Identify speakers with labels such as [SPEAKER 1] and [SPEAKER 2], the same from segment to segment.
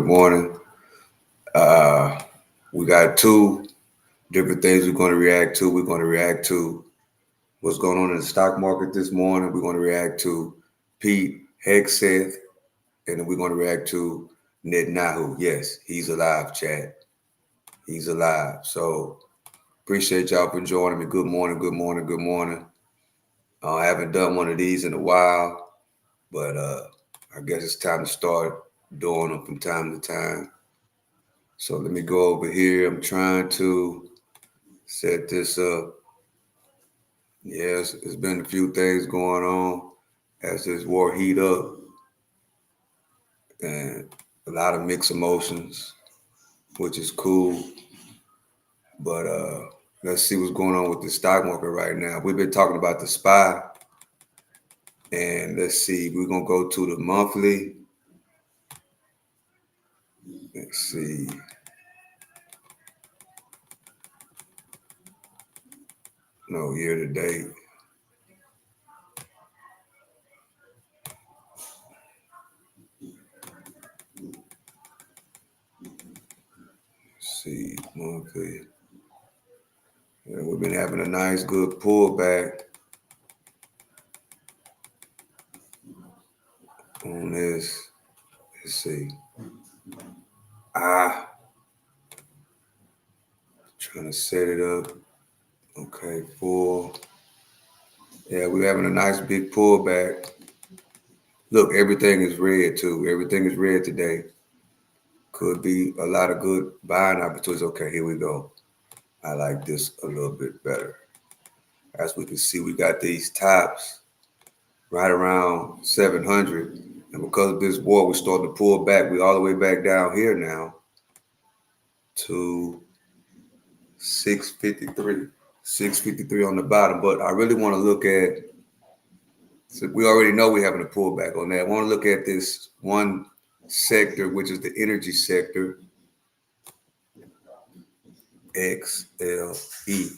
[SPEAKER 1] morning. We got two different things we're going to react to. We're going to react to what's going on in the stock market this morning. We're going to react to Pete Hegseth, and then we're going to react to Netanyahu. Yes, he's alive, chat. He's alive. So appreciate y'all for joining me. Good morning, good morning, good morning. I haven't done one of these in a while, but I guess it's time to start doing them from time to time. So let me go over here. I'm trying to set this up. Yes, it's been a few things going on as this war heat up, and a lot of mixed emotions, which is cool. But let's see what's going on with the stock market right now. We've been talking about the SPY, and let's see. We're gonna go to the monthly. Let's see. No, year to date. Let's see, monthly. And we've been having a nice, good pullback on this. Let's see. Trying to set it up. Okay, full. Yeah, we're having a nice big pullback. Look, everything is red too. Everything is red today. Could be a lot of good buying opportunities. Okay, here we go. I like this a little bit better. As we can see, we got these tops right around 700. And because of this war, we're starting to pull back. We're all the way back down here now to 653. 653 on the bottom. But I really want to look at, so we already know we're having a pullback on that. I want to look at this one sector, which is the energy sector, XLE.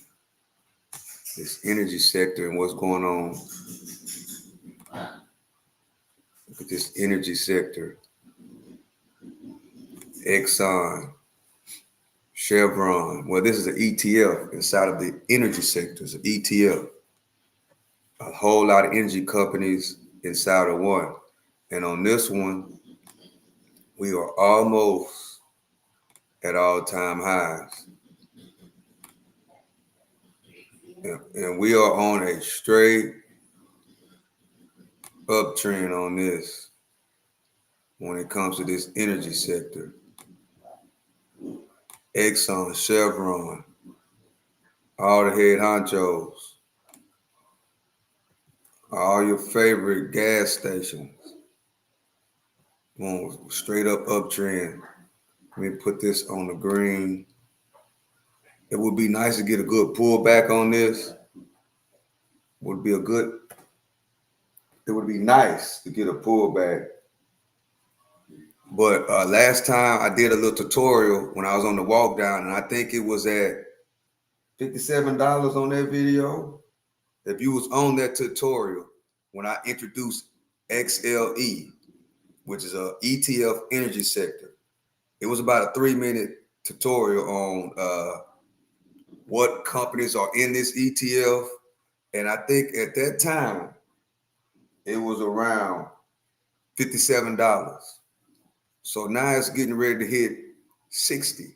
[SPEAKER 1] This energy sector and what's going on. Look at this energy sector. Exxon, Chevron. Well, this is an ETF inside of the energy sector. It's an ETF. A whole lot of energy companies inside of one. And on this one, we are almost at all-time highs. And we are on a straight uptrend on this when it comes to this energy sector. Exxon, Chevron, all the head honchos, all your favorite gas stations. On straight up uptrend. Let me put this on the green. It would be nice to get a good pullback on this. It would be nice to get a pullback. But last time I did a little tutorial when I was on the walk down, and I think it was at $57 on that video. If you was on that tutorial when I introduced XLE, which is a ETF energy sector, it was about a 3-minute tutorial on what companies are in this ETF. And I think at that time, it was around $57. So now it's getting ready to hit 60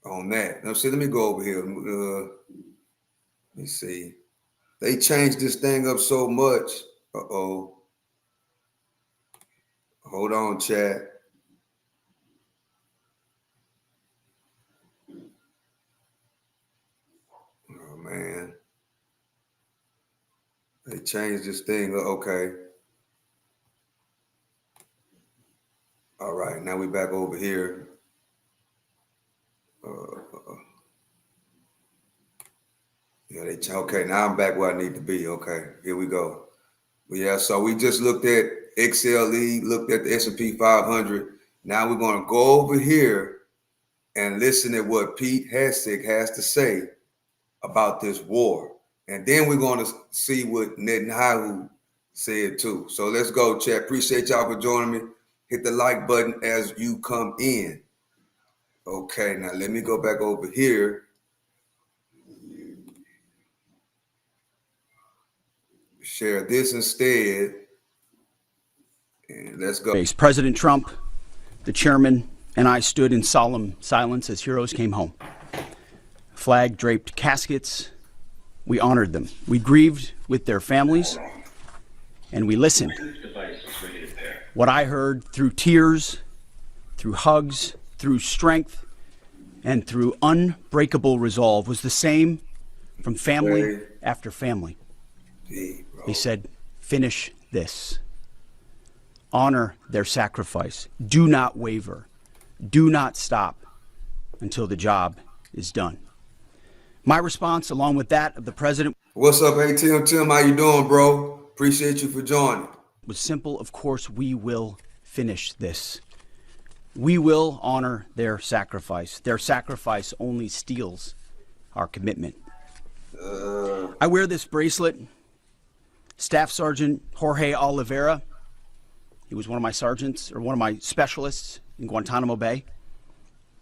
[SPEAKER 1] on that. Now, see, let me go over here. Let me see. They changed this thing up so much. Uh-oh. Hold on, chat. Oh, man. They changed this thing. Okay. All right. Now we're back over here. Yeah, okay, now I'm back where I need to be. Okay, here we go. Yeah, so we just looked at XLE, looked at the S&P 500. Now we're going to go over here and listen to what Pete Hegseth has to say about this war. And then we're going to see what Netanyahu said too. So let's go, chat. Appreciate y'all for joining me. Hit the like button as you come in. Okay, now let me go back over here. Share this instead. And let's go.
[SPEAKER 2] President Trump, the chairman, and I stood in solemn silence as heroes came home. Flag-draped caskets, we honored them. We grieved with their families, and we listened. What I heard through tears, through hugs, through strength, and through unbreakable resolve was the same from family after family. They said, finish this. Honor their sacrifice. Do not waver. Do not stop until the job is done. My response, along with that of the president,
[SPEAKER 1] what's up, hey Tim? Tim, how you doing, bro? Appreciate you for joining.
[SPEAKER 2] Was simple. Of course, we will finish this. We will honor their sacrifice. Their sacrifice only steals our commitment. I wear this bracelet. Staff Sergeant Jorge Oliveira, he was one of my sergeants, or one of my specialists in Guantanamo Bay.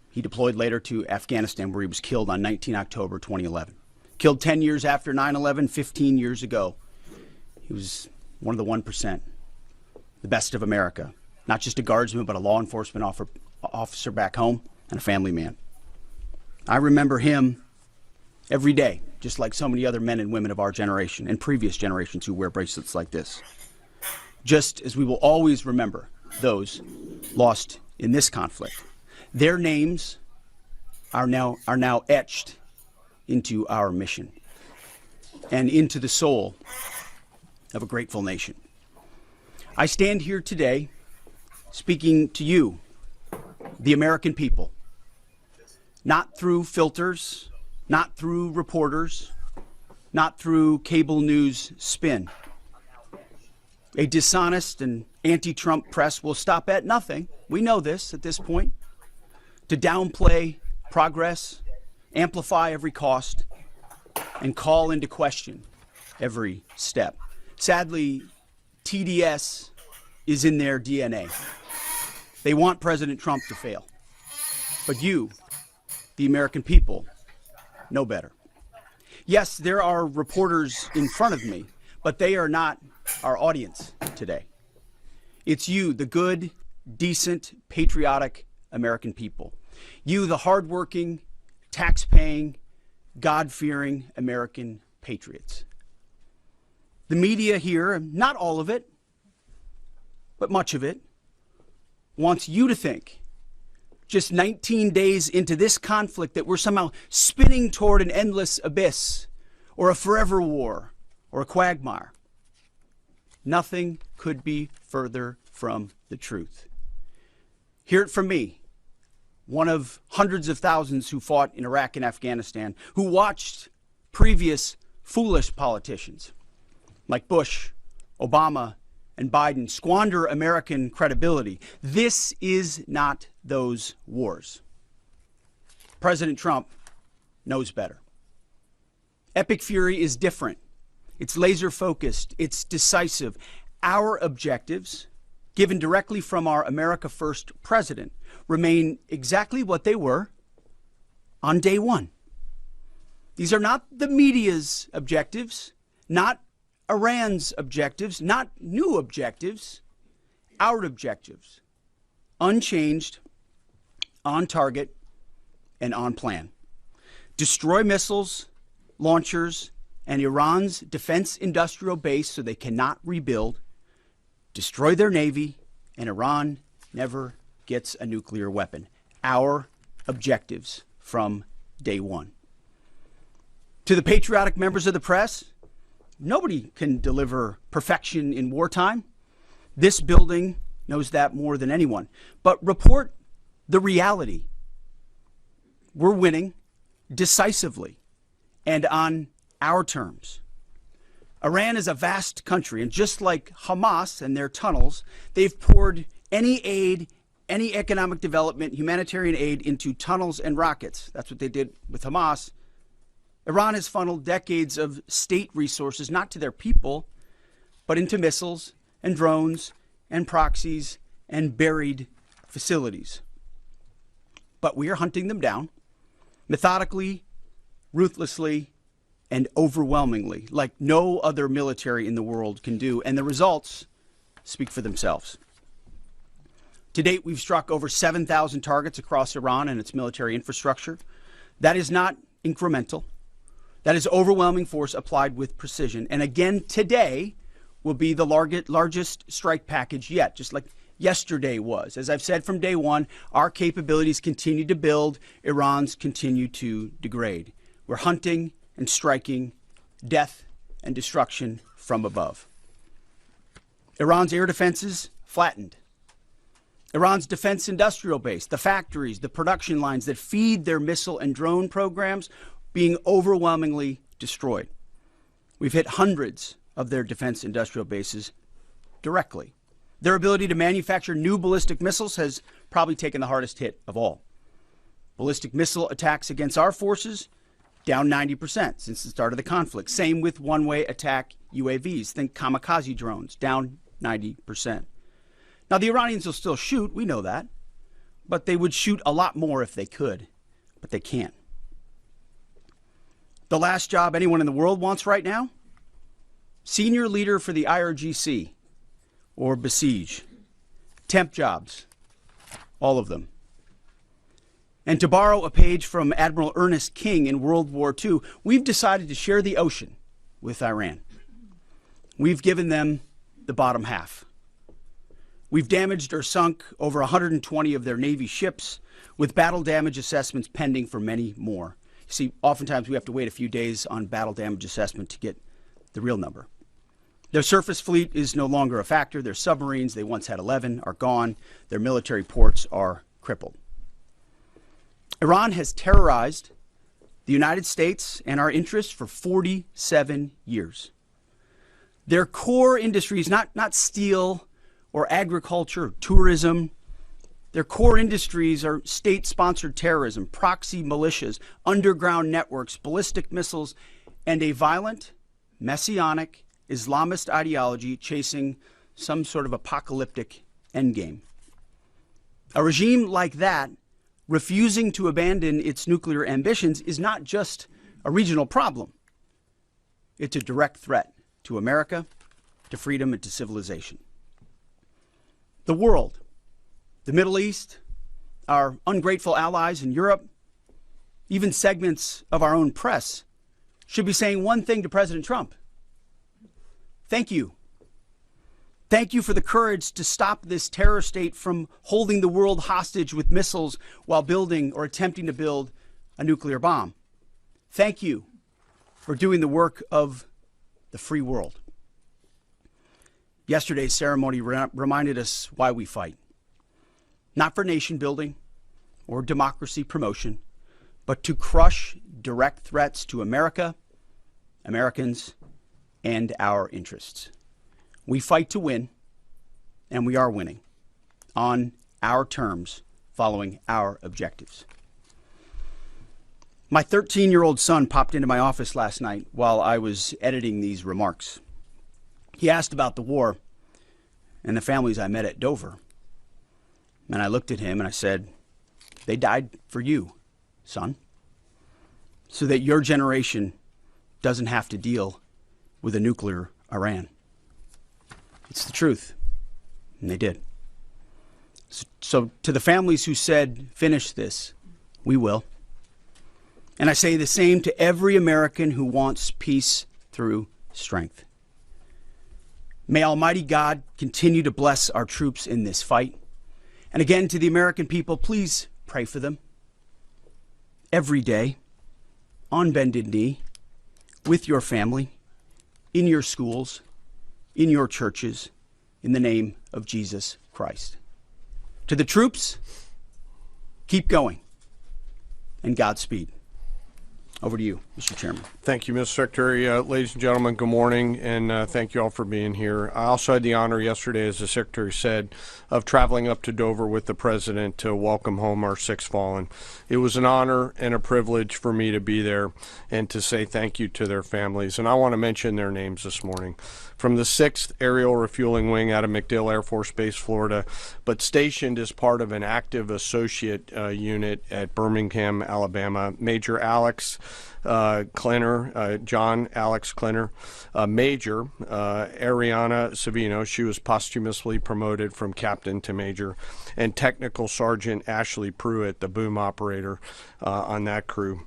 [SPEAKER 2] He deployed later to Afghanistan, where he was killed on 19 October 2011. Killed 10 years after 9/11, 15 years ago. He was one of the 1%, the best of America. Not just a guardsman, but a law enforcement officer back home and a family man. I remember him every day, just like so many other men and women of our generation and previous generations who wear bracelets like this. Just as we will always remember those lost in this conflict. Their names are now etched into our mission and into the soul of a grateful nation. I stand here today speaking to you, the American people, not through filters, not through reporters, not through cable news spin. A dishonest and anti-Trump press will stop at nothing. We know this at this point. To downplay progress, amplify every cost, and call into question every step. Sadly, TDS is in their DNA. They want President Trump to fail. But you, the American people, know better. Yes, there are reporters in front of me, but they are not our audience today. It's you, the good, decent, patriotic American people. You, the hardworking, tax-paying, God-fearing American patriots. The media here, not all of it, but much of it, wants you to think, just 19 days into this conflict, that we're somehow spinning toward an endless abyss or a forever war or a quagmire. Nothing could be further from the truth. Hear it from me, one of hundreds of thousands who fought in Iraq and Afghanistan, who watched previous foolish politicians like Bush, Obama, and Biden squander American credibility. This is not those wars. President Trump knows better. Epic fury is different. It's laser focused. It's decisive. Our objectives, given directly from our America First president, remain exactly what they were on day one. These are not the media's objectives, not Iran's objectives, not new objectives, our objectives. Unchanged, on target, and on plan. Destroy missiles, launchers, and Iran's defense industrial base so they cannot rebuild. Destroy their navy, and Iran never gets a nuclear weapon. Our objectives from day one. To the patriotic members of the press, nobody can deliver perfection in wartime. This building knows that more than anyone. But report the reality. We're winning decisively and on our terms. Iran is a vast country, and just like Hamas and their tunnels, they've poured any aid, any economic development, humanitarian aid into tunnels and rockets. That's what they did with Hamas. Iran has funneled decades of state resources, not to their people, but into missiles and drones and proxies and buried facilities. But we are hunting them down methodically, ruthlessly, and overwhelmingly, like no other military in the world can do. And the results speak for themselves. To date, we've struck over 7,000 targets across Iran and its military infrastructure. That is not incremental. That is overwhelming force applied with precision. And again, today will be the largest strike package yet, just like yesterday was. As I've said from day one, our capabilities continue to build. Iran's continue to degrade. We're hunting and striking death and destruction from above. Iran's air defenses flattened. Iran's defense industrial base, the factories, the production lines that feed their missile and drone programs, being overwhelmingly destroyed. We've hit hundreds of their defense industrial bases directly. Their ability to manufacture new ballistic missiles has probably taken the hardest hit of all. Ballistic missile attacks against our forces, down 90% since the start of the conflict. Same with one-way attack UAVs. Think kamikaze drones, down 90%. Now, the Iranians will still shoot, we know that, but they would shoot a lot more if they could, but they can't. The last job anyone in the world wants right now? Senior leader for the IRGC or Besiege. Temp jobs, all of them. And to borrow a page from Admiral Ernest King in World War II, we've decided to share the ocean with Iran. We've given them the bottom half. We've damaged or sunk over 120 of their Navy ships, with battle damage assessments pending for many more. You see, oftentimes we have to wait a few days on battle damage assessment to get the real number. Their surface fleet is no longer a factor. Their submarines, they once had 11, are gone. Their military ports are crippled. Iran has terrorized the United States and our interests for 47 years. Their core industries, not steel or agriculture, or tourism. Their core industries are state-sponsored terrorism, proxy militias, underground networks, ballistic missiles, and a violent, messianic, Islamist ideology chasing some sort of apocalyptic endgame. A regime like that, refusing to abandon its nuclear ambitions, is not just a regional problem. It's a direct threat to America, to freedom, and to civilization. The world, the Middle East, our ungrateful allies in Europe, even segments of our own press should be saying one thing to President Trump. Thank you. Thank you for the courage to stop this terror state from holding the world hostage with missiles while building or attempting to build a nuclear bomb. Thank you for doing the work of the free world. Yesterday's ceremony reminded us why we fight. Not for nation building or democracy promotion, but to crush direct threats to America, Americans, and our interests. We fight to win, and we are winning on our terms, following our objectives. My 13-year-old son popped into my office last night while I was editing these remarks. He asked about the war and the families I met at Dover. And I looked at him and I said, they died for you, son, so that your generation doesn't have to deal with a nuclear Iran. It's the truth. And they did. So to the families who said, finish this, we will. And I say the same to every American who wants peace through strength. May Almighty God continue to bless our troops in this fight. And again, to the American people, please pray for them. Every day, on bended knee, with your family, in your schools, in your churches, in the name of Jesus Christ. To the troops, keep going, and Godspeed. Over to you, Mr. Chairman.
[SPEAKER 3] Thank you, Mr. Secretary. Ladies and gentlemen, good morning, and thank you all for being here. I also had the honor yesterday, as the Secretary said, of traveling up to Dover with the President to welcome home our six fallen. It was an honor and a privilege for me to be there and to say thank you to their families, and I want to mention their names this morning. From the 6th Aerial Refueling Wing out of MacDill Air Force Base, Florida, but stationed as part of an active associate unit at Birmingham, Alabama, Major Alex Klenner, John Alex Klenner, Major Ariana Savino, she was posthumously promoted from captain to major, and Technical Sergeant Ashley Pruitt, the boom operator on that crew.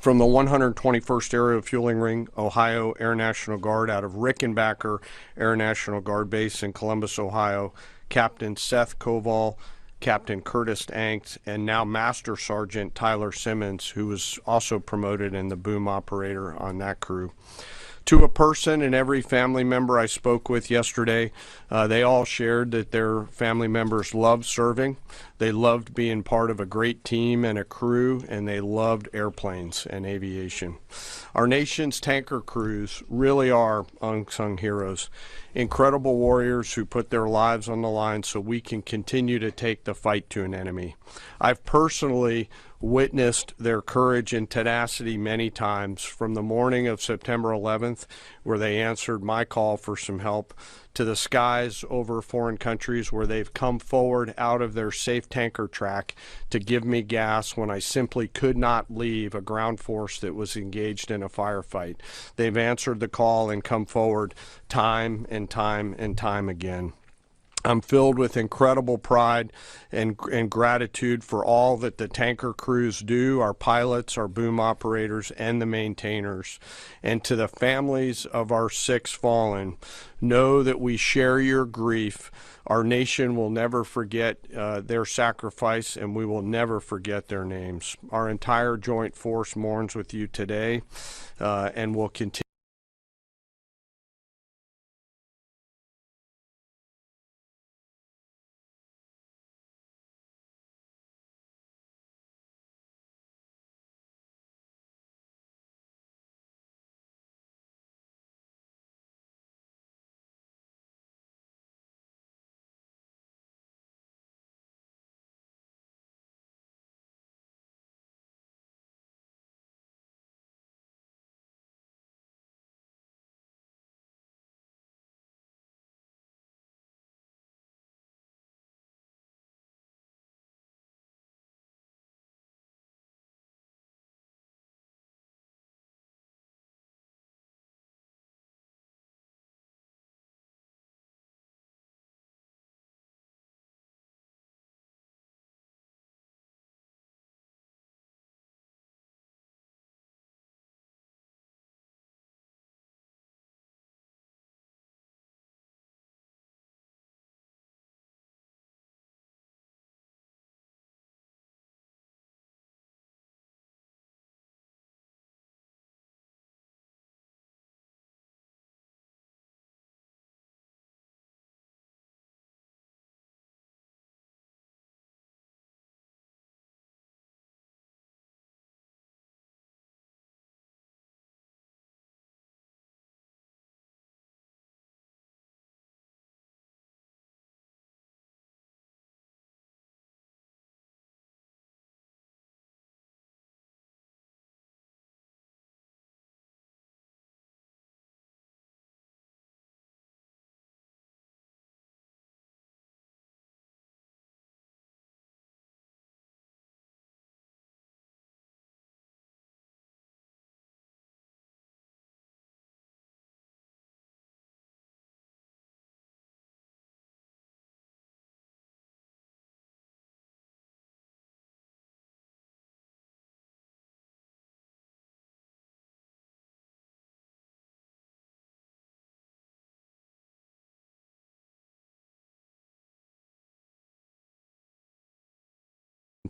[SPEAKER 3] From the 121st Aerial Fueling Ring, Ohio Air National Guard out of Rickenbacker Air National Guard Base in Columbus, Ohio, Captain Seth Koval, Captain Curtis Anks, and now Master Sergeant Tyler Simmons, who was also promoted in the boom operator on that crew. To a person and every family member I spoke with yesterday, they all shared that their family members loved serving, they loved being part of a great team and a crew, and they loved airplanes and aviation. Our nation's tanker crews really are unsung heroes, incredible warriors who put their lives on the line so we can continue to take the fight to an enemy. I've personally witnessed their courage and tenacity many times, from the morning of September 11th, where they answered my call for some help, to the skies over foreign countries where they've come forward out of their safe tanker track to give me gas when I simply could not leave a ground force that was engaged in a firefight. They've answered the call and come forward time and time and time again. I'm filled with incredible pride and gratitude for all that the tanker crews do, our pilots, our boom operators, and the maintainers. And to the families of our six fallen, know that we share your grief. Our nation will never forget their sacrifice, and we will never forget their names. Our entire joint force mourns with you today, and will continue.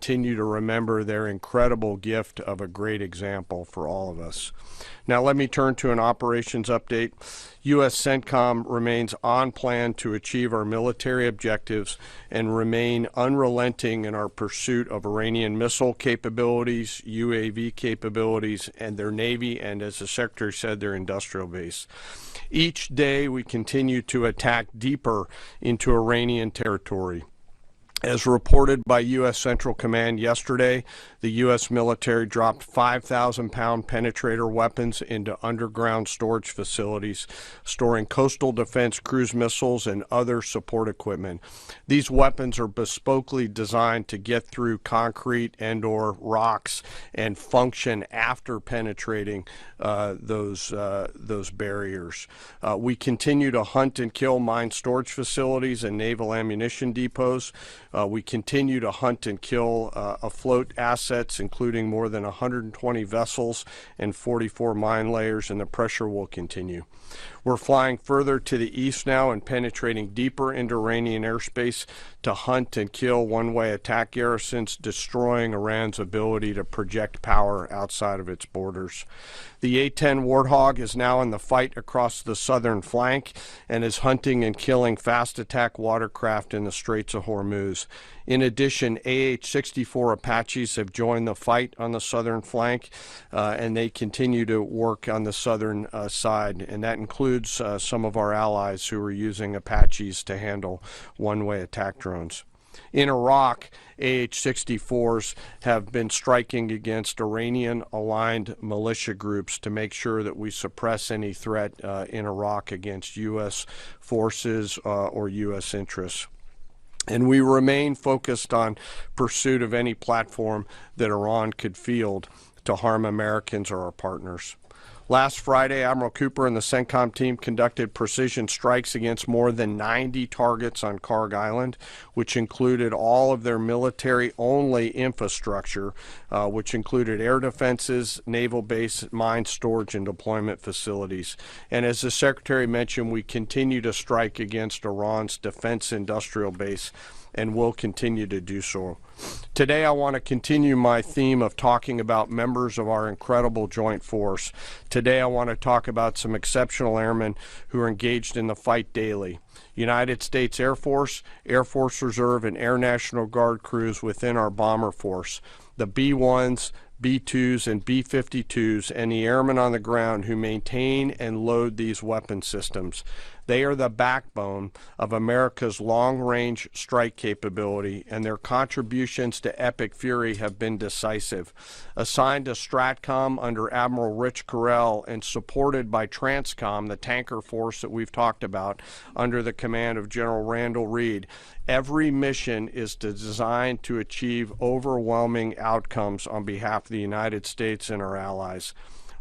[SPEAKER 3] continue to remember their incredible gift of a great example for all of us. Now let me turn to an operations update. U.S. CENTCOM remains on plan to achieve our military objectives and remain unrelenting in our pursuit of Iranian missile capabilities, UAV capabilities, and their Navy, and as the Secretary said, their industrial base. Each day we continue to attack deeper into Iranian territory. As reported by U.S. Central Command yesterday, the U.S. military dropped 5,000-pound penetrator weapons into underground storage facilities, storing coastal defense cruise missiles and other support equipment. These weapons are bespokely designed to get through concrete and/or rocks and function after penetrating those barriers. We continue to hunt and kill mine storage facilities and naval ammunition depots. We continue to hunt and kill afloat assets, including more than 120 vessels and 44 mine layers, and the pressure will continue. We're flying further to the east now and penetrating deeper into Iranian airspace to hunt and kill one-way attack garrisons, destroying Iran's ability to project power outside of its borders. The A-10 Warthog is now in the fight across the southern flank and is hunting and killing fast attack watercraft in the Straits of Hormuz. In addition, AH-64 Apaches have joined the fight on the southern flank, and they continue to work on the southern side, and that includes some of our allies who are using Apaches to handle one-way attack drones. In Iraq, AH-64s have been striking against Iranian-aligned militia groups to make sure that we suppress any threat in Iraq against U.S. forces or U.S. interests. And we remain focused on pursuit of any platform that Iran could field to harm Americans or our partners. Last Friday, Admiral Cooper and the CENTCOM team conducted precision strikes against more than 90 targets on Karg Island, which included all of their military-only infrastructure, which included air defenses, naval base, mine storage, and deployment facilities. And as the Secretary mentioned, we continue to strike against Iran's defense industrial base and will continue to do so. Today, I want to continue my theme of talking about members of our incredible joint force. Today, I want to talk about some exceptional airmen who are engaged in the fight daily. United States Air Force, Air Force Reserve, and Air National Guard crews within our bomber force. The B-1s, B-2s, and B-52s, and the airmen on the ground who maintain and load these weapon systems. They are the backbone of America's long-range strike capability, and their contributions to Epic Fury have been decisive. Assigned to STRATCOM under Admiral Rich Correll and supported by TRANSCOM, the tanker force that we've talked about, under the command of General Randall Reed, every mission is designed to achieve overwhelming outcomes on behalf of the United States and our allies.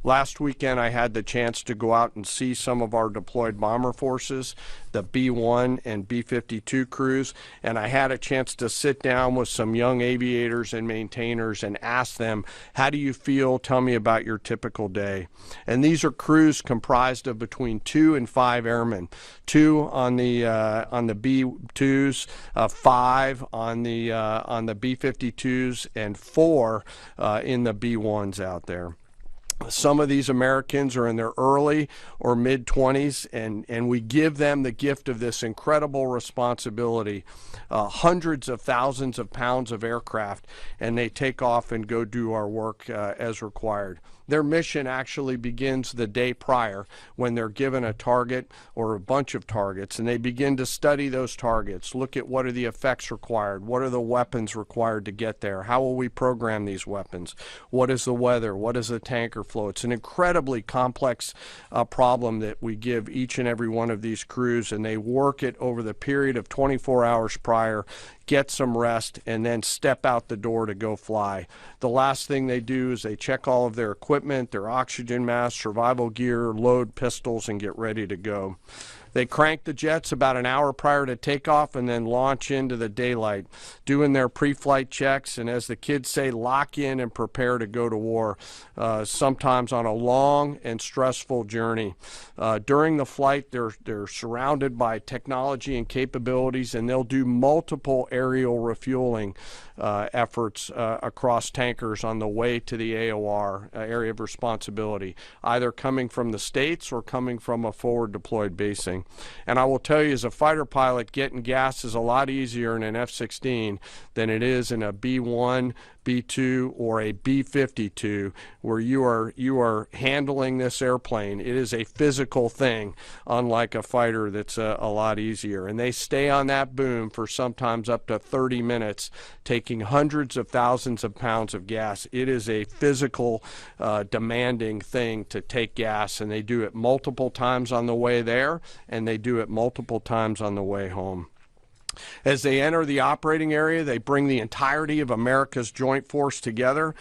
[SPEAKER 3] Last weekend, I had the chance to go out and see some of our deployed bomber forces, the B-1 and B-52 crews, and I had a chance to sit down with some young aviators and maintainers and ask them, how do you feel? Tell me about your typical day. And these are crews comprised of between 2 and 5 airmen, 2 on the B-2s, 5 on the B-52s, and 4 in the B-1s out there. Some of these Americans are in their early or mid-20s, and we give them the gift of this incredible responsibility, hundreds of thousands of pounds of aircraft, and they take off and go do our work as required. Their mission actually begins the day prior when they're given a target or a bunch of targets, and they begin to study those targets, look at what are the effects required, what are the weapons required to get there, how will we program these weapons, what is the weather, what is the tanker flow. It's an incredibly complex problem that we give each and every one of these crews, and they work it over the period of 24 hours prior, get some rest, and then step out the door to go fly. The last thing they do is they check all of their equipment, their oxygen mask, survival gear, load pistols, and get ready to go. They crank the jets about an hour prior to takeoff and then launch into the daylight, doing their pre-flight checks, and as the kids say, lock in and prepare to go to war, sometimes on a long and stressful journey. During the flight, they're surrounded by technology and capabilities, and they'll do multiple aerial refueling efforts across tankers on the way to the AOR, area of responsibility, either coming from the States or coming from a forward deployed basing. And I will tell you, as a fighter pilot, getting gas is a lot easier in an F-16 than it is in a B-1, B-2, or a B-52, where you are handling this airplane. It is a physical thing, unlike a fighter that's a lot easier. And they stay on that boom for sometimes up to 30 minutes, taking hundreds of thousands of pounds of gas. It is a physical, demanding thing to take gas, and they do it multiple times on the way there, and they do it multiple times on the way home. As they enter the operating area, they bring the entirety of America's joint force together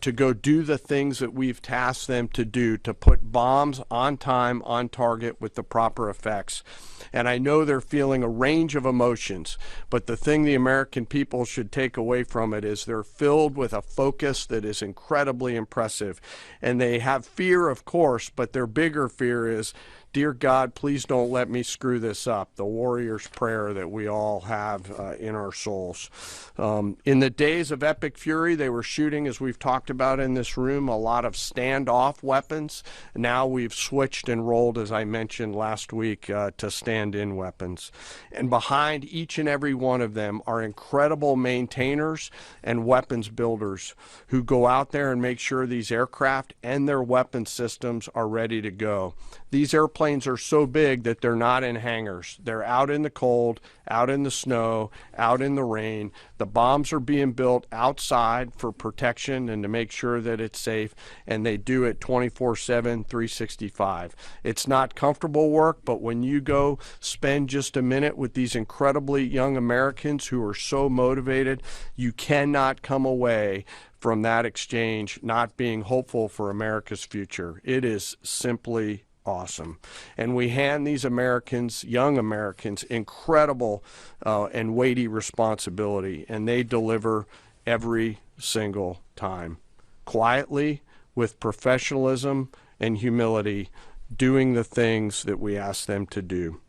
[SPEAKER 3] to go do the things that we've tasked them to do, to put bombs on time, on target, with the proper effects. And I know they're feeling a range of emotions, but the thing the American people should take away from it is they're filled with a focus that is incredibly impressive. And they have fear, of course, but their bigger fear is, dear God, please don't let me screw this up, the warrior's prayer that we all have in our souls. In the days of epic fury, they were shooting, as we've talked about in this room, a lot of standoff weapons. Now we've switched and rolled, as I mentioned last week, to stand-in weapons. And behind each and every one of them are incredible maintainers and weapons builders who go out there and make sure these aircraft and their weapon systems are ready to go. These airplanes are so big that they're not in hangars. They're out in the cold, out in the snow, out in the rain. The bombs are being built outside for protection and to make sure that it's safe, and they do it 24/7, 365. It's not comfortable work, but when you go spend just a minute with these incredibly young Americans who are so motivated, you cannot come away from that exchange not being hopeful for America's future. It is simply awesome. And we hand these Americans, young Americans, incredible and weighty responsibility, and they deliver every single time. Quietly, with professionalism and humility, doing the things that we ask them to do.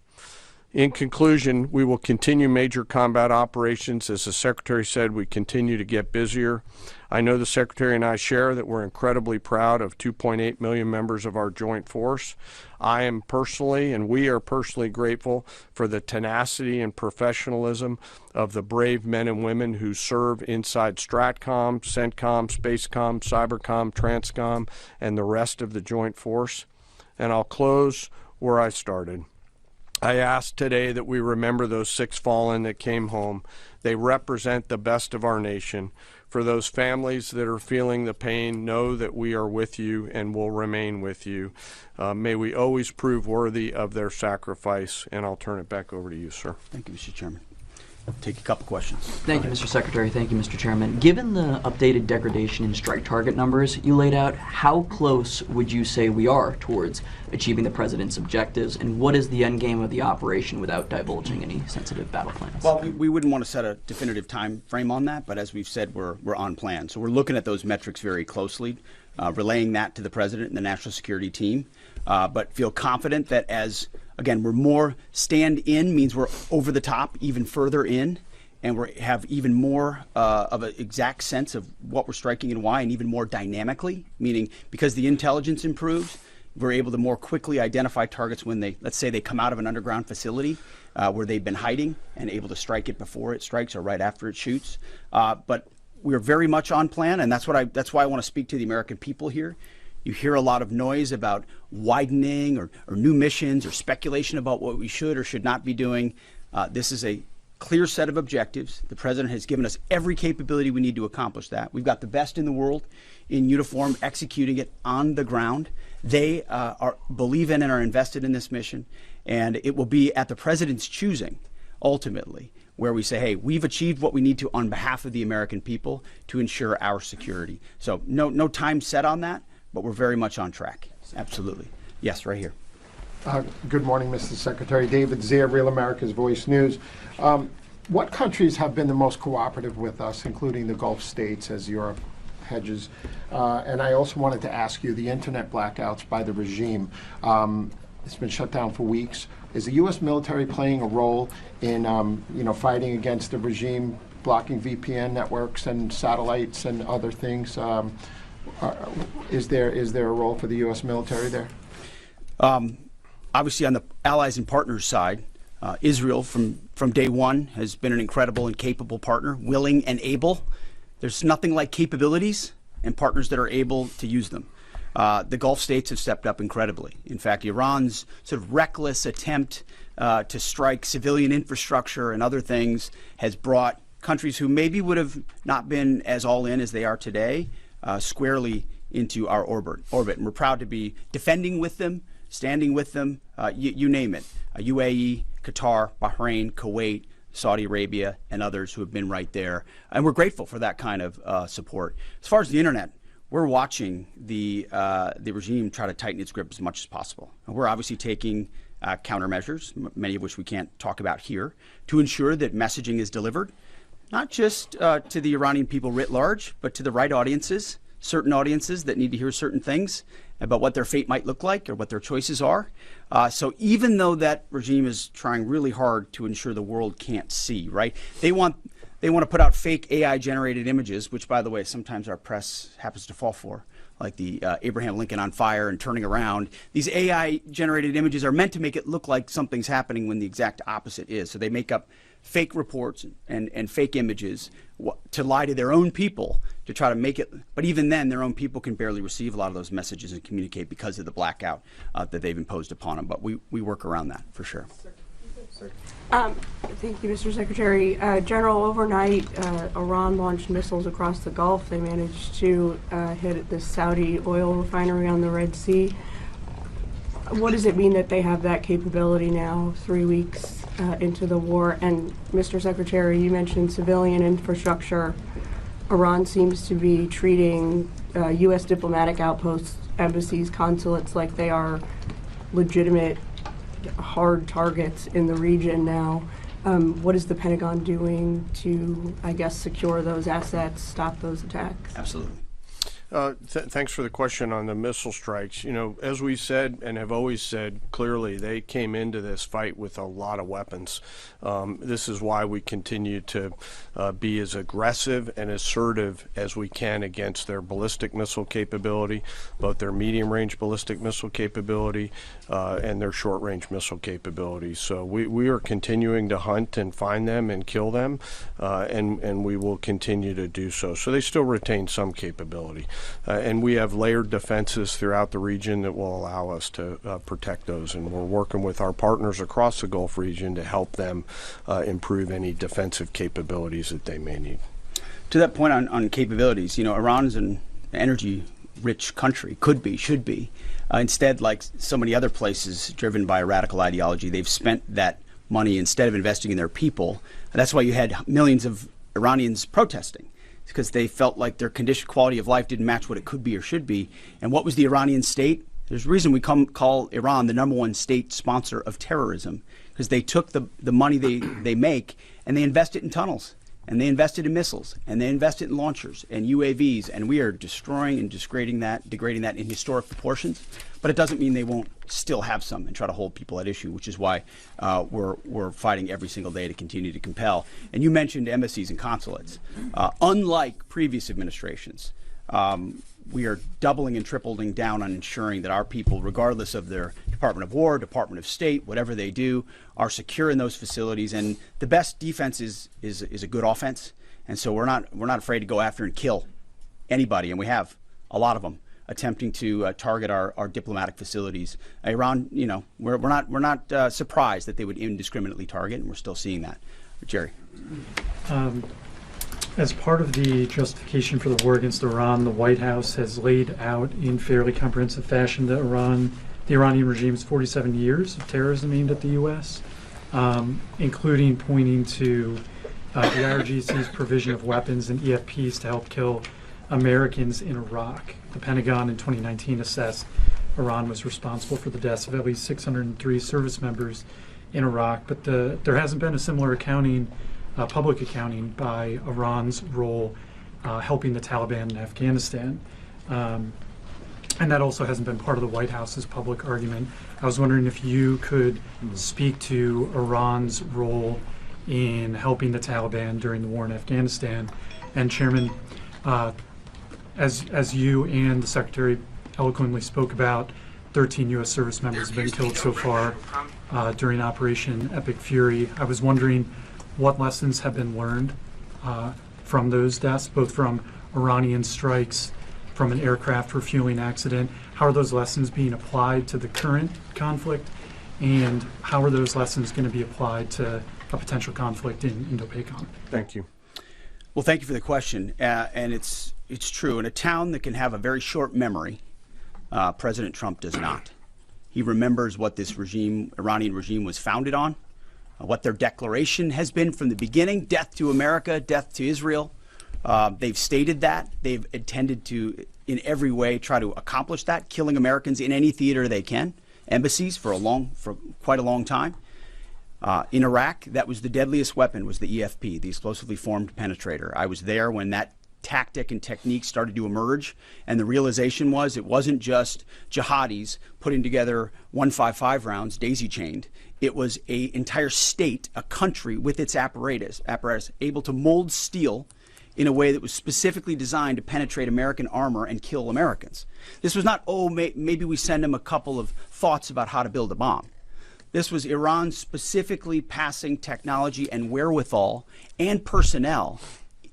[SPEAKER 3] In conclusion, we will continue major combat operations. As the Secretary said, we continue to get busier. I know the Secretary and I share that we're incredibly proud of 2.8 million members of our joint force. I am personally, and we are personally grateful for the tenacity and professionalism of the brave men and women who serve inside STRATCOM, CENTCOM, SPACECOM, CYBERCOM, TRANSCOM, and the rest of the joint force. And I'll close where I started. I ask today that we remember those 6 fallen that came home. They represent the best of our nation. For those families that are feeling the pain, know that we are with you and will remain with you. May we always prove worthy of their sacrifice. And I'll turn it back over to you, sir.
[SPEAKER 2] Thank you, Mr. Chairman. I'll take a couple questions.
[SPEAKER 4] Thank you, Mr. Secretary. Thank you, Mr. Chairman. Given the updated degradation in strike target numbers you laid out, how close would you say we are towards achieving the President's objectives, and what is the end game of the operation without divulging any sensitive battle plans?
[SPEAKER 2] Well, we wouldn't want to set a definitive time frame on that, but as we've said, we're on plan. So we're looking at those metrics very closely, relaying that to the President and the National Security team, but feel confident that as again, we're more stand-in, means we're over the top, even further in, and we have even more of an exact sense of what we're striking and why, and even more dynamically, meaning because the intelligence improves, we're able to more quickly identify targets when they, let's say they come out of an underground facility where they've been hiding and able to strike it before it strikes or right after it shoots. But we're very much on plan, and that's why I want to speak to the American people here. You hear a lot of noise about widening or new missions or speculation about what we should or should not be doing. This is a clear set of objectives. The President has given us every capability we need to accomplish that. We've got the best in the world in uniform executing it on the ground. They believe in and are invested in this mission, and it will be at the President's choosing, ultimately, where we say, hey, we've achieved what we need to on behalf of the American people to ensure our security. So no time set on that, but we're very much on track. Absolutely. Yes, right here.
[SPEAKER 5] Good morning, Mr. Secretary. David Zier, Real America's Voice News. What countries have been the most cooperative with us, including the Gulf states, as Europe hedges? And I also wanted to ask you, the internet blackouts by the regime, it's been shut down for weeks. Is the U.S. military playing a role in fighting against the regime, blocking VPN networks and satellites and other things? Is there a role for the U.S. military there?
[SPEAKER 2] Obviously, on the allies and partners side, Israel from day one has been an incredible and capable partner, willing and able. There's nothing like capabilities and partners that are able to use them. The Gulf states have stepped up incredibly. In fact, Iran's sort of reckless attempt to strike civilian infrastructure and other things has brought countries who maybe would have not been as all in as they are today squarely into our orbit. And we're proud to be defending with them, standing with them, you name it. UAE, Qatar, Bahrain, Kuwait, Saudi Arabia, and others who have been right there. And we're grateful for that kind of support. As far as the internet, we're watching the regime try to tighten its grip as much as possible. And we're obviously taking countermeasures, many of which we can't talk about here, to ensure that messaging is delivered, not just to the Iranian people writ large, but to the right audiences, certain audiences that need to hear certain things about what their fate might look like or what their choices are. So even though that regime is trying really hard to ensure the world can't see, right? They want to put out fake AI-generated images, which, by the way, sometimes our press happens to fall for, like the Abraham Lincoln on fire and turning around. These AI-generated images are meant to make it look like something's happening when the exact opposite is. So they make up fake reports and fake images to lie to their own people to try to make it. But even then, their own people can barely receive a lot of those messages and communicate because of the blackout that they've imposed upon them. But we work around that for sure.
[SPEAKER 6] Thank you, Mr. Secretary. General, overnight, Iran launched missiles across the Gulf. They managed to hit the Saudi oil refinery on the Red Sea. What does it mean that they have that capability now, 3 weeks into the war? And Mr. Secretary, you mentioned civilian infrastructure. Iran seems to be treating U.S. diplomatic outposts, embassies, consulates like they are legitimate hard targets in the region now. What is the Pentagon doing to, I guess, secure those assets, stop those attacks?
[SPEAKER 2] Absolutely.
[SPEAKER 3] Thanks for the question on the missile strikes. You know, as we said and have always said, clearly they came into this fight with a lot of weapons. This is why we continue to be as aggressive and assertive as we can against their ballistic missile capability, both their medium-range ballistic missile capability and their short-range missile capability. So we are continuing to hunt and find them and kill them, and we will continue to do so. So they still retain some capability. And we have layered defenses throughout the region that will allow us to protect those. And we're working with our partners across the Gulf region to help them improve any defensive capabilities that they may need.
[SPEAKER 2] To that point on capabilities, you know, Iran's an energy-rich country, could be, should be. Instead, like so many other places driven by a radical ideology, they've spent that money instead of investing in their people. And that's why you had millions of Iranians protesting. Because they felt like their quality of life didn't match what it could be or should be. And what was the Iranian state? There's a reason we call Iran the #1 state sponsor of terrorism, because they took the money they make and they invest it in tunnels, and they invested in missiles, and they invested in launchers and UAVs, and we are destroying and degrading that in historic proportions. But it doesn't mean they won't still have some and try to hold people at issue, which is why we're fighting every single day to continue to compel. And you mentioned embassies and consulates. Unlike previous administrations, we are doubling and tripling down on ensuring that our people, regardless of their Department of War, Department of State, whatever they do, are secure in those facilities. And the best defense is a good offense. And so we're not afraid to go after and kill anybody, and we have a lot of them attempting to target our diplomatic facilities. Iran, you know, we're not surprised that they would indiscriminately target, and we're still seeing that. Jerry.
[SPEAKER 7] As part of the justification for the war against Iran, the White House has laid out in fairly comprehensive fashion the Iranian regime's 47 years of terrorism aimed at the U.S., including pointing to the IRGC's provision of weapons and EFPs to help kill Americans in Iraq. The Pentagon in 2019 assessed Iran was responsible for the deaths of at least 603 service members in Iraq, but there hasn't been a similar accounting, public accounting by Iran's role helping the Taliban in Afghanistan. And that also hasn't been part of the White House's public argument. I was wondering if you could speak to Iran's role in helping the Taliban during the war in Afghanistan. And Chairman, as you and the Secretary eloquently spoke about, 13 U.S. service members have been killed so far during Operation Epic Fury. I was wondering what lessons have been learned from those deaths, both from Iranian strikes, from an aircraft refueling accident. How are those lessons being applied to the current conflict, and how are those lessons going to be applied to a potential conflict in Indo-PACOM?
[SPEAKER 3] Thank you.
[SPEAKER 2] Well, thank you for the question. And it's true. In a town that can have a very short memory, President Trump does not. He remembers what this regime, Iranian regime, was founded on, what their declaration has been from the beginning: death to America, death to Israel. They've stated that. They've intended to, in every way, try to accomplish that, killing Americans in any theater they can, embassies for quite a long time. In Iraq, that was the deadliest weapon, was the EFP, the explosively formed penetrator. I was there when that tactic and technique started to emerge, and the realization was it wasn't just jihadis putting together 155 rounds daisy-chained. It was an entire state, a country with its apparatus able to mold steel in a way that was specifically designed to penetrate American armor and kill Americans. This was not, maybe we send them a couple of thoughts about how to build a bomb. This was Iran specifically passing technology and wherewithal and personnel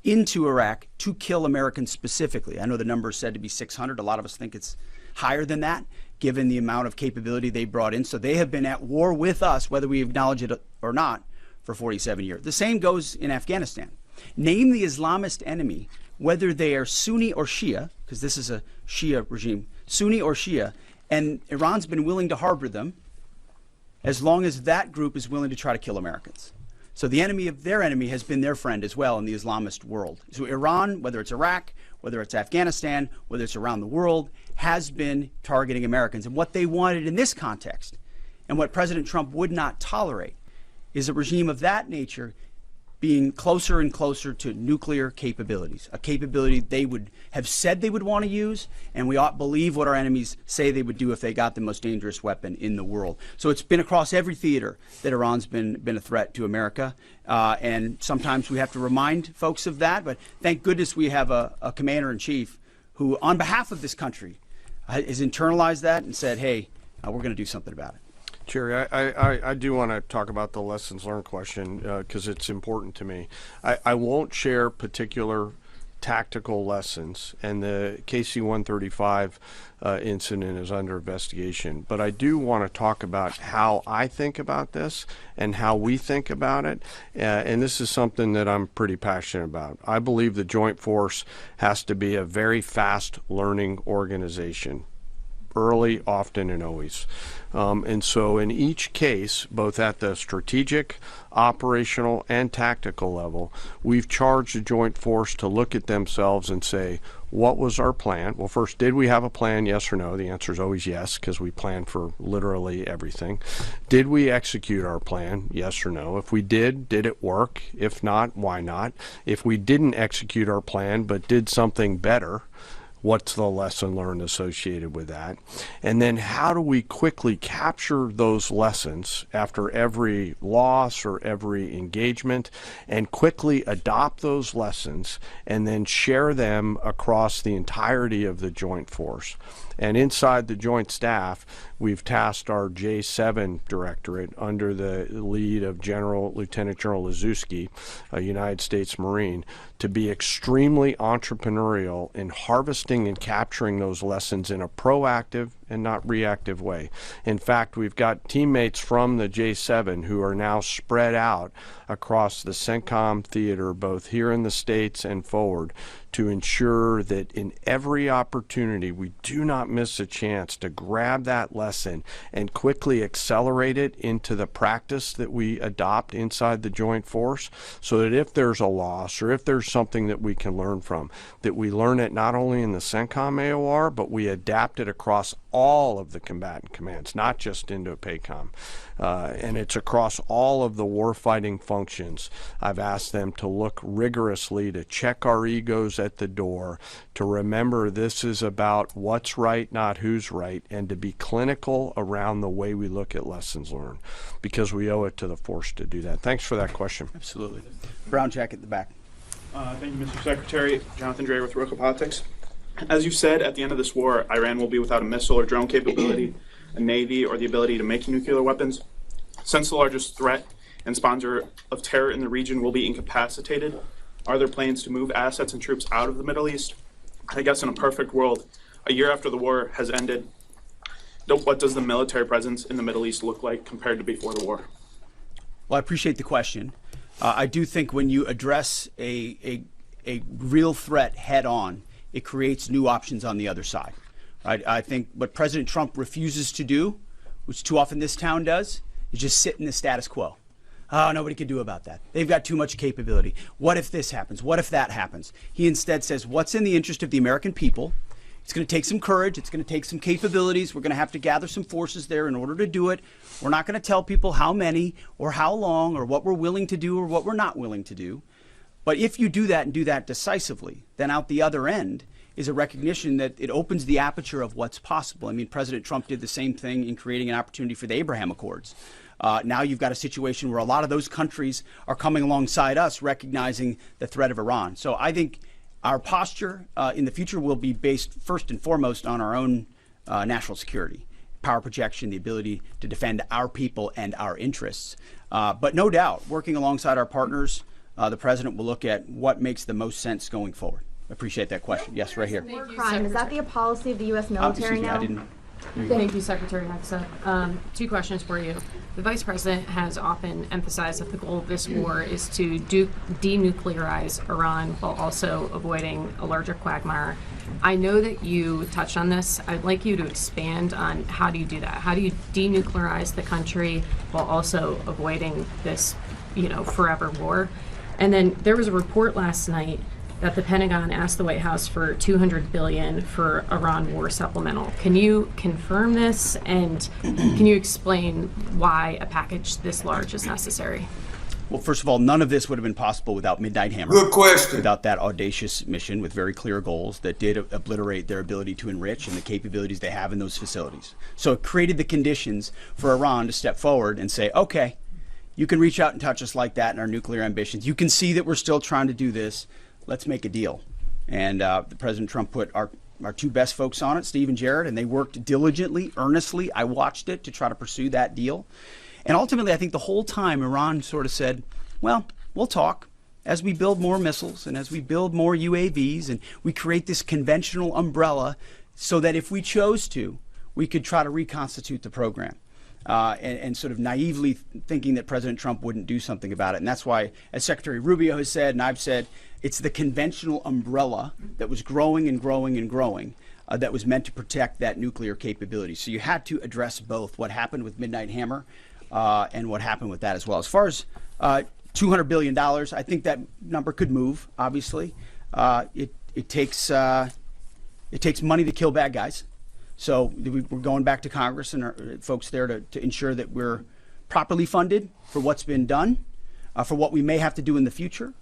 [SPEAKER 2] into Iraq to kill Americans specifically. I know the number is said to be 600. A lot of us think it's higher than that, given the amount of capability they brought in. So they have been at war with us, whether we acknowledge it or not, for 47 years. The same goes in Afghanistan. Name the Islamist enemy, whether they are Sunni or Shia, because this is a Shia regime, Sunni or Shia, and Iran's been willing to harbor them as long as that group is willing to try to kill Americans. So the enemy of their enemy has been their friend as well in the Islamist world. So Iran, whether it's Iraq, whether it's Afghanistan, whether it's around the world, has been targeting Americans. And what they wanted in this context, and what President Trump would not tolerate, is a regime of that nature being closer and closer to nuclear capabilities, a capability they would have said they would want to use, and we ought believe what our enemies say they would do if they got the most dangerous weapon in the world. So it's been across every theater that Iran's been a threat to America, and sometimes we have to remind folks of that, but thank goodness we have a commander-in-chief who, on behalf of this country, has internalized that and said, hey, we're going to do something about it.
[SPEAKER 3] Jerry, I do want to talk about the lessons learned question because it's important to me. I won't share particular tactical lessons, and the KC-135 incident is under investigation. But I do want to talk about how I think about this and how we think about it. And this is something that I'm pretty passionate about. I believe the Joint Force has to be a very fast learning organization. Early, often, and always. And so in each case, both at the strategic, operational, and tactical level, we've charged the Joint Force to look at themselves and say, what was our plan? Well, first, did we have a plan, yes or no? The answer is always yes, because we plan for literally everything. Did we execute our plan, yes or no? If we did it work? If not, why not? If we didn't execute our plan but did something better, what's the lesson learned associated with that? And then how do we quickly capture those lessons after every loss or every engagement and quickly adopt those lessons and then share them across the entirety of the Joint Force? And inside the Joint Staff, we've tasked our J7 Directorate under the lead of Lieutenant General Liszewski, a United States Marine, to be extremely entrepreneurial in harvesting and capturing those lessons in a proactive and not reactive way. In fact, we've got teammates from the J7 who are now spread out across the CENTCOM theater, both here in the States and forward, to ensure that in every opportunity we do not miss a chance to grab that lesson and quickly accelerate it into the practice that we adopt inside the Joint Force, so that if there's a loss or if there's something that we can learn from, that we learn it not only in the CENTCOM AOR, but we adapt it across all of the combatant commands, not just Indo-PACOM. And it's across all of the warfighting functions. I've asked them to look rigorously, to check our egos at the door, to remember this is about what's right, not who's right, and to be clinical around the way we look at lessons learned, because we owe it to the force to do that. Thanks for that question.
[SPEAKER 2] Absolutely. Brown jacket at the back.
[SPEAKER 8] Thank you, Mr. Secretary. Jonathan Dreher with Roca Politics. As you said, at the end of this war, Iran will be without a missile or drone capability, a navy, or the ability to make nuclear weapons. Since the largest threat and sponsor of terror in the region will be incapacitated, are there plans to move assets and troops out of the Middle East? I guess in a perfect world, a year after the war has ended, what does the military presence in the Middle East look like compared to before the war?
[SPEAKER 2] Well, I appreciate the question. I do think when you address a real threat head on, it creates new options on the other side. Right? I think what President Trump refuses to do, which too often this town does, is just sit in the status quo. Oh, nobody can do about that. They've got too much capability. What if this happens? What if that happens? He instead says, what's in the interest of the American people? It's going to take some courage. It's going to take some capabilities. We're going to have to gather some forces there in order to do it. We're not going to tell people how many or how long or what we're willing to do or what we're not willing to do. But if you do that and do that decisively, then out the other end is a recognition that it opens the aperture of what's possible. I mean, President Trump did the same thing in creating an opportunity for the Abraham Accords. Now you've got a situation where a lot of those countries are coming alongside us, recognizing the threat of Iran. So I think our posture in the future will be based first and foremost on our own national security, power projection, the ability to defend our people and our interests. But no doubt, working alongside our partners, the president will look at what makes the most sense going forward. Appreciate that question. Yes, right here.
[SPEAKER 9] War crime, is that the policy of the U.S. military now?
[SPEAKER 10] Thank you, Secretary Hexa. Two questions for you. The Vice President has often emphasized that the goal of this war is to denuclearize Iran while also avoiding a larger quagmire. I know that you touched on this. I'd like you to expand on how do you do that? How do you denuclearize the country while also avoiding this, forever war? And then there was a report last night that the Pentagon asked the White House for $200 billion for Iran war supplemental. Can you confirm this, and can you explain why a package this large is necessary?
[SPEAKER 2] Well, first of all, none of this would have been possible without Midnight Hammer.
[SPEAKER 1] Good question.
[SPEAKER 2] Without that audacious mission with very clear goals that did obliterate their ability to enrich and the capabilities they have in those facilities. So it created the conditions for Iran to step forward and say, okay, you can reach out and touch us like that in our nuclear ambitions. You can see that we're still trying to do this. Let's make a deal. And President Trump put our two best folks on it, Steve and Jared, and they worked diligently, earnestly. I watched it to try to pursue that deal. And ultimately, I think the whole time Iran sort of said, well, we'll talk as we build more missiles and as we build more UAVs and we create this conventional umbrella so that if we chose to, we could try to reconstitute the program. And sort of naively thinking that President Trump wouldn't do something about it. And that's why, as Secretary Rubio has said, and I've said, it's the conventional umbrella that was growing and growing and growing that was meant to protect that nuclear capability. So you had to address both what happened with Midnight Hammer and what happened with that as well. As far as $200 billion, I think that number could move, obviously. It takes money to kill bad guys. So we're going back to Congress and our folks there to ensure that we're properly funded for what's been done, for what we may have to do in the future,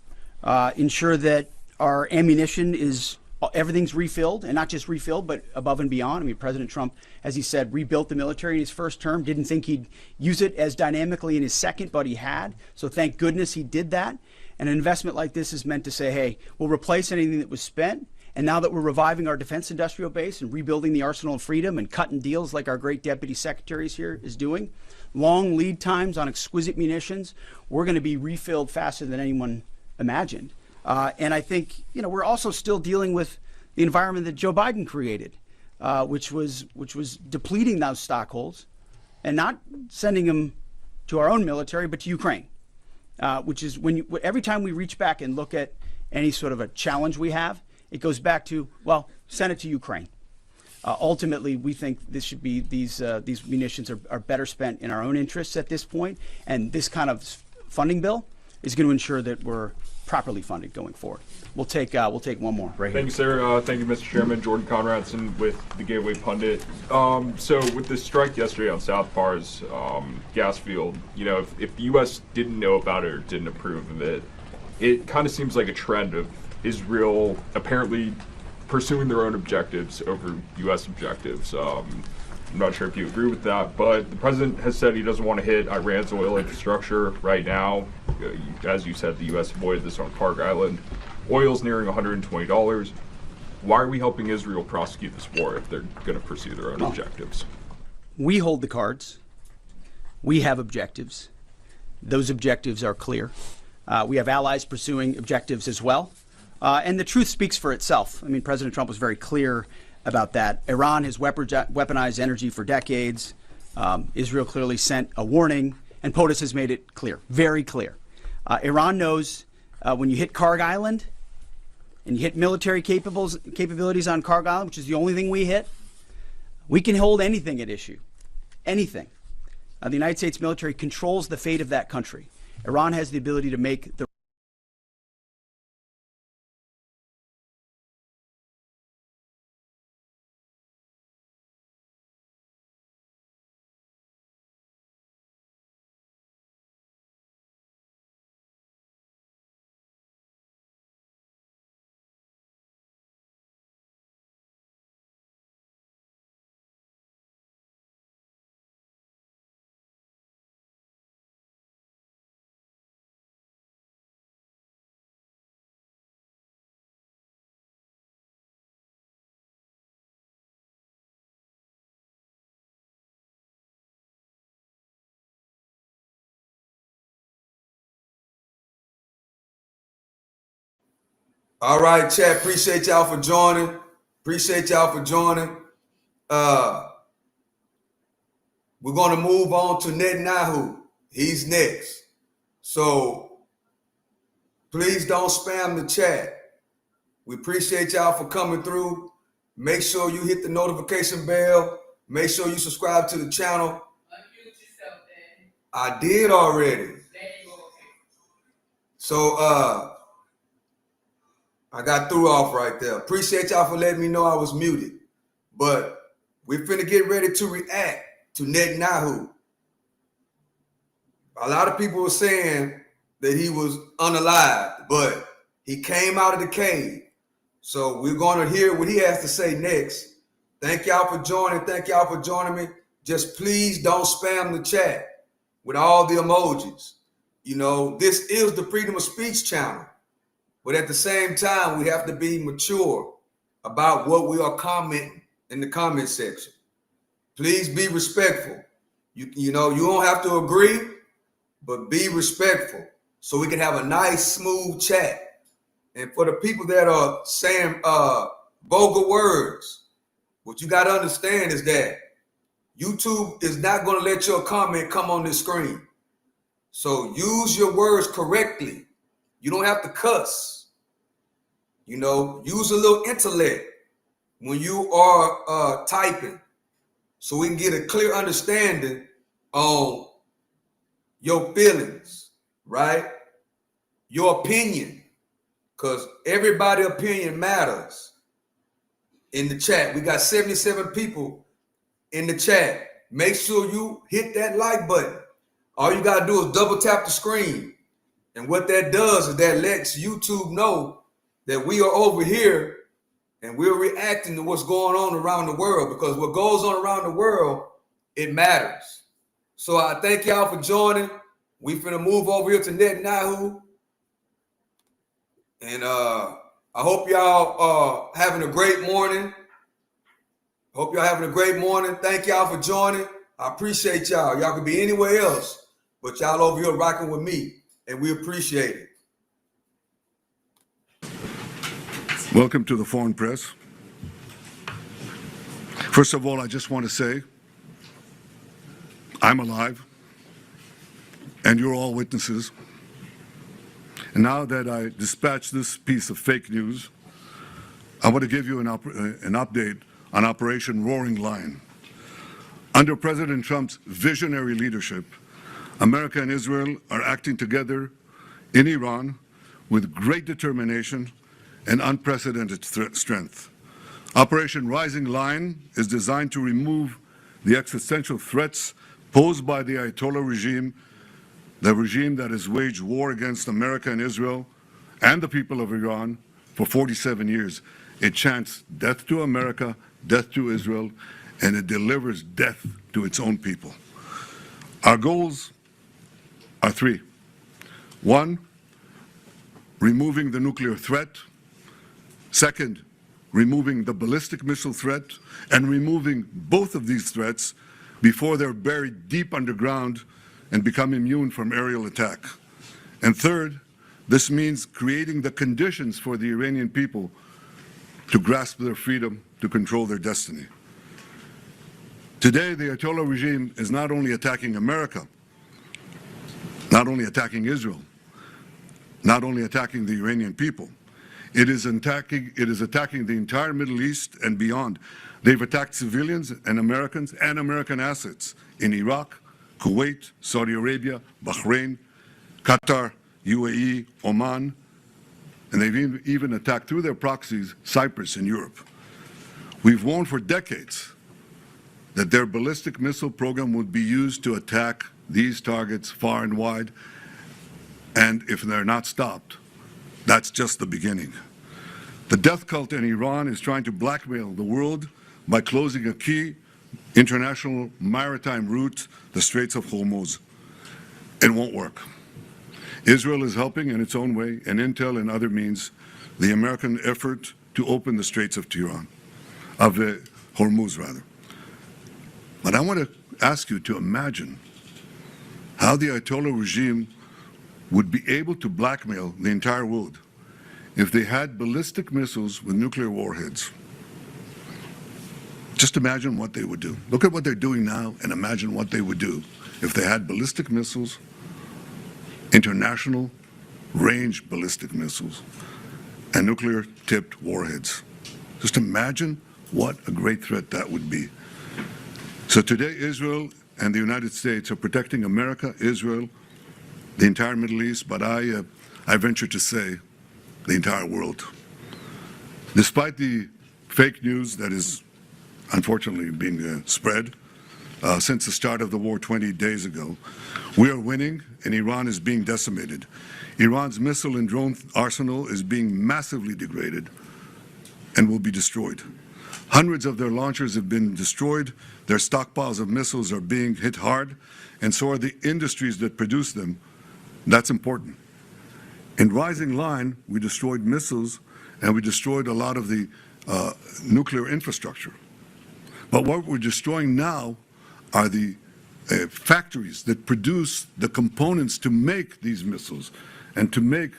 [SPEAKER 2] ensure that our ammunition is, everything's refilled, and not just refilled, but above and beyond. I mean, President Trump, as he said, rebuilt the military in his first term, didn't think he'd use it as dynamically in his second, but he had. So thank goodness he did that. And an investment like this is meant to say, hey, we'll replace anything that was spent. And now that we're reviving our defense industrial base and rebuilding the arsenal of freedom and cutting deals like our great deputy secretaries here is doing, long lead times on exquisite munitions, we're going to be refilled faster than anyone imagined. And I think, we're also still dealing with the environment that Joe Biden created, which was depleting those stockholds and not sending them to our own military, but to Ukraine, which is every time we reach back and look at any sort of a challenge we have, it goes back to, well, send it to Ukraine. Ultimately, we think this should be these munitions are better spent in our own interests at this point, and this kind of funding bill is going to ensure that we're properly funded going forward. We'll take one more right here.
[SPEAKER 11] Thank you, sir. Thank you, Mr. Chairman. Jordan Conradson with the Gateway Pundit. So with the strike yesterday on South Pars gas field, you know, if the U.S. didn't know about it or didn't approve of it, it kind of seems like a trend of Israel apparently pursuing their own objectives over U.S. objectives. I'm not sure if you agree with that, but the president has said he doesn't want to hit Iran's oil infrastructure right now. As you said, the U.S. avoided this on Park Island. Oil's nearing $120. Why are we helping Israel prosecute this war if they're going to pursue their own objectives?
[SPEAKER 2] We hold the cards. We have objectives. Those objectives are clear. We have allies pursuing objectives as well. And the truth speaks for itself. I mean, President Trump was very clear about that. Iran has weaponized energy for decades. Israel clearly sent a warning, and POTUS has made it clear, very clear. Iran knows when you hit Karg Island and you hit military capabilities on Karg Island, which is the only thing we hit, we can hold anything at issue, anything. The United States military controls the fate of that country. Iran has the ability to make the
[SPEAKER 1] All right, chat. Appreciate y'all for joining. We're going to move on to Netanyahu. He's next. So please don't spam the chat. We appreciate y'all for coming through. Make sure you hit the notification bell. Make sure you subscribe to the channel.
[SPEAKER 12] Unmute yourself, Daddy.
[SPEAKER 1] I did already.
[SPEAKER 12] There you go.
[SPEAKER 1] So I got threw off right there. Appreciate y'all for letting me know I was muted. But we're finna get ready to react to Netanyahu. A lot of people were saying that he was unalived, but he came out of the cave. So we're going to hear what he has to say next. Thank y'all for joining. Thank y'all for joining me. Just please don't spam the chat with all the emojis. You know, this is the Freedom of Speech channel. But at the same time, we have to be mature about what we are commenting in the comment section. Please be respectful. You know, you don't have to agree, but be respectful so we can have a nice, smooth chat. And for the people that are saying vulgar words, what you got to understand is that YouTube is not going to let your comment come on this screen. So use your words correctly. You don't have to cuss. You know, use a little intellect when you are typing so we can get a clear understanding on your feelings, right? Your opinion, because everybody's opinion matters. In the chat, we got 77 people in the chat. Make sure you hit that like button. All you got to do is double tap the screen. And what that does is that lets YouTube know that we are over here and we're reacting to what's going on around the world, because what goes on around the world, it matters. So I thank y'all for joining. We finna move over here to Netanyahu. And I hope y'all having a great morning. Thank y'all for joining. I appreciate y'all. Y'all could be anywhere else, but y'all over here rocking with me, and we appreciate it.
[SPEAKER 13] Welcome to the Foreign Press. First of all, I just want to say I'm alive, and you're all witnesses. And now that I dispatched this piece of fake news, I want to give you an update on Operation Roaring Lion. Under President Trump's visionary leadership, America and Israel are acting together in Iran with great determination and unprecedented strength. Operation Rising Lion is designed to remove the existential threats posed by the Ayatollah regime, the regime that has waged war against America and Israel and the people of Iran for 47 years. It chants death to America, death to Israel, and it delivers death to its own people. Our goals are three. One, removing the nuclear threat. Second, removing the ballistic missile threat, and removing both of these threats before they're buried deep underground and become immune from aerial attack. And third, this means creating the conditions for the Iranian people to grasp their freedom, to control their destiny. Today, the Ayatollah regime is not only attacking America, not only attacking Israel, not only attacking the Iranian people, it is attacking the entire Middle East and beyond. They've attacked civilians and American assets in Iraq, Kuwait, Saudi Arabia, Bahrain, Qatar, UAE, Oman, and they've even attacked through their proxies Cyprus and Europe. We've warned for decades that their ballistic missile program would be used to attack these targets far and wide, and if they're not stopped, that's just the beginning. The death cult in Iran is trying to blackmail the world by closing a key international maritime route, the Straits of Hormuz. It won't work. Israel is helping in its own way, and intel and other means, the American effort to open the Straits of Hormuz, rather. But I want to ask you to imagine how the Ayatollah regime would be able to blackmail the entire world if they had ballistic missiles with nuclear warheads. Just imagine what they would do. Look at what they're doing now and imagine what they would do if they had ballistic missiles, international range ballistic missiles, and nuclear-tipped warheads. Just imagine what a great threat that would be. So today, Israel and the United States are protecting America, Israel, the entire Middle East, but I venture to say the entire world. Despite the fake news that is unfortunately being spread since the start of the war 20 days ago, we are winning and Iran is being decimated. Iran's missile and drone arsenal is being massively degraded and will be destroyed. Hundreds of their launchers have been destroyed, their stockpiles of missiles are being hit hard, and so are the industries that produce them. That's important. In Rising Line, we destroyed missiles and we destroyed a lot of the nuclear infrastructure. But what we're destroying now are the factories that produce the components to make these missiles and to make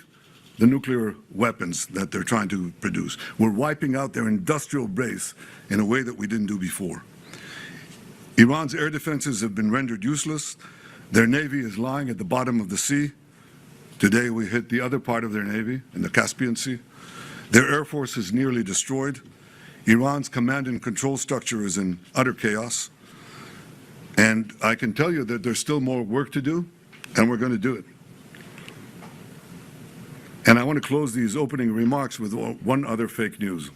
[SPEAKER 13] the nuclear weapons that they're trying to produce. We're wiping out their industrial base in a way that we didn't do before. Iran's air defenses have been rendered useless. Their navy is lying at the bottom of the sea. Today we hit the other part of their navy in the Caspian Sea. Their air force is nearly destroyed. Iran's command and control structure is in utter chaos. And I can tell you that there's still more work to do, and we're going to do it. And I want to close these opening remarks with one other fake news,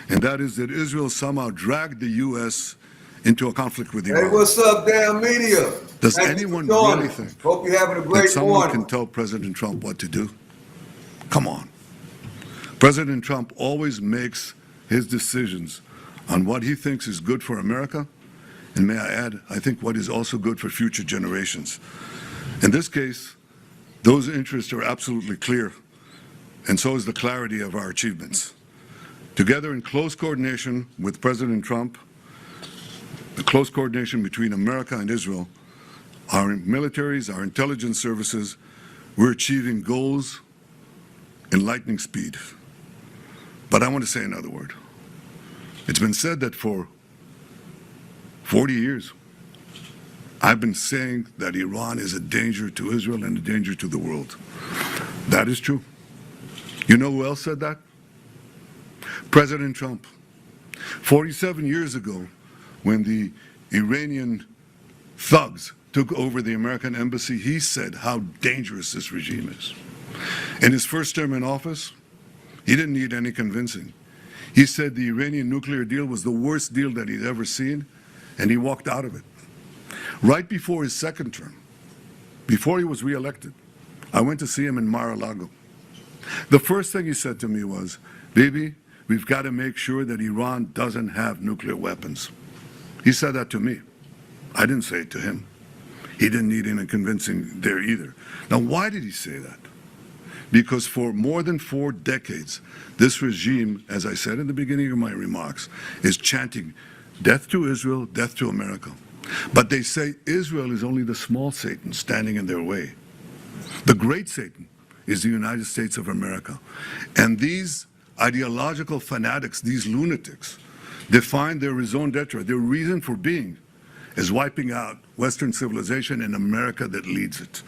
[SPEAKER 13] and that is that Israel somehow dragged the U.S. into a conflict with Iran.
[SPEAKER 1] Hey, what's up, damn media?
[SPEAKER 13] Does anyone really think
[SPEAKER 1] Hope you're having a great
[SPEAKER 13] that someone
[SPEAKER 1] morning.
[SPEAKER 13] can tell President Trump what to do? Come on. President Trump always makes his decisions on what he thinks is good for America, and may I add, I think what is also good for future generations. In this case, those interests are absolutely clear, and so is the clarity of our achievements. Together in close coordination with President Trump, the close coordination between America and Israel, our militaries, our intelligence services, we're achieving goals in lightning speed. But I want to say another word. It's been said that for 40 years, I've been saying that Iran is a danger to Israel and a danger to the world. That is true. You know who else said that? President Trump. 47 years ago, when the Iranian thugs took over the American embassy, he said how dangerous this regime is. In his first term in office, he didn't need any convincing. He said the Iranian nuclear deal was the worst deal that he'd ever seen, and he walked out of it. Right before his second term, before he was reelected, I went to see him in Mar-a-Lago. The first thing he said to me was, "Baby, we've got to make sure that Iran doesn't have nuclear weapons." He said that to me. I didn't say it to him. He didn't need any convincing there either. Now, why did he say that? Because for more than 4 decades, this regime, as I said in the beginning of my remarks, is chanting death to Israel, death to America. But they say Israel is only the small Satan standing in their way. The great Satan is the United States of America. And these ideological fanatics, these lunatics, define their raison d'etre, their reason for being, as wiping out Western civilization and America that leads it.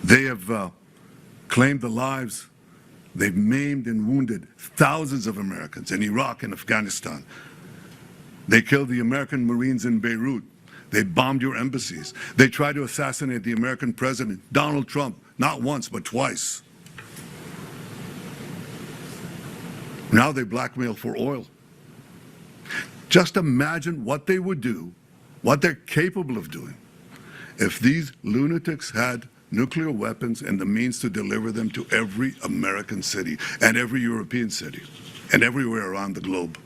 [SPEAKER 13] They have claimed the lives, they've maimed and wounded thousands of Americans in Iraq and Afghanistan. They killed the American Marines in Beirut. They bombed your embassies. They tried to assassinate the American president, Donald Trump, not once, but twice. Now they blackmail for oil. Just imagine what they would do, what they're capable of doing, if these lunatics had nuclear weapons and the means to deliver them to every American city and every European city and everywhere around the globe.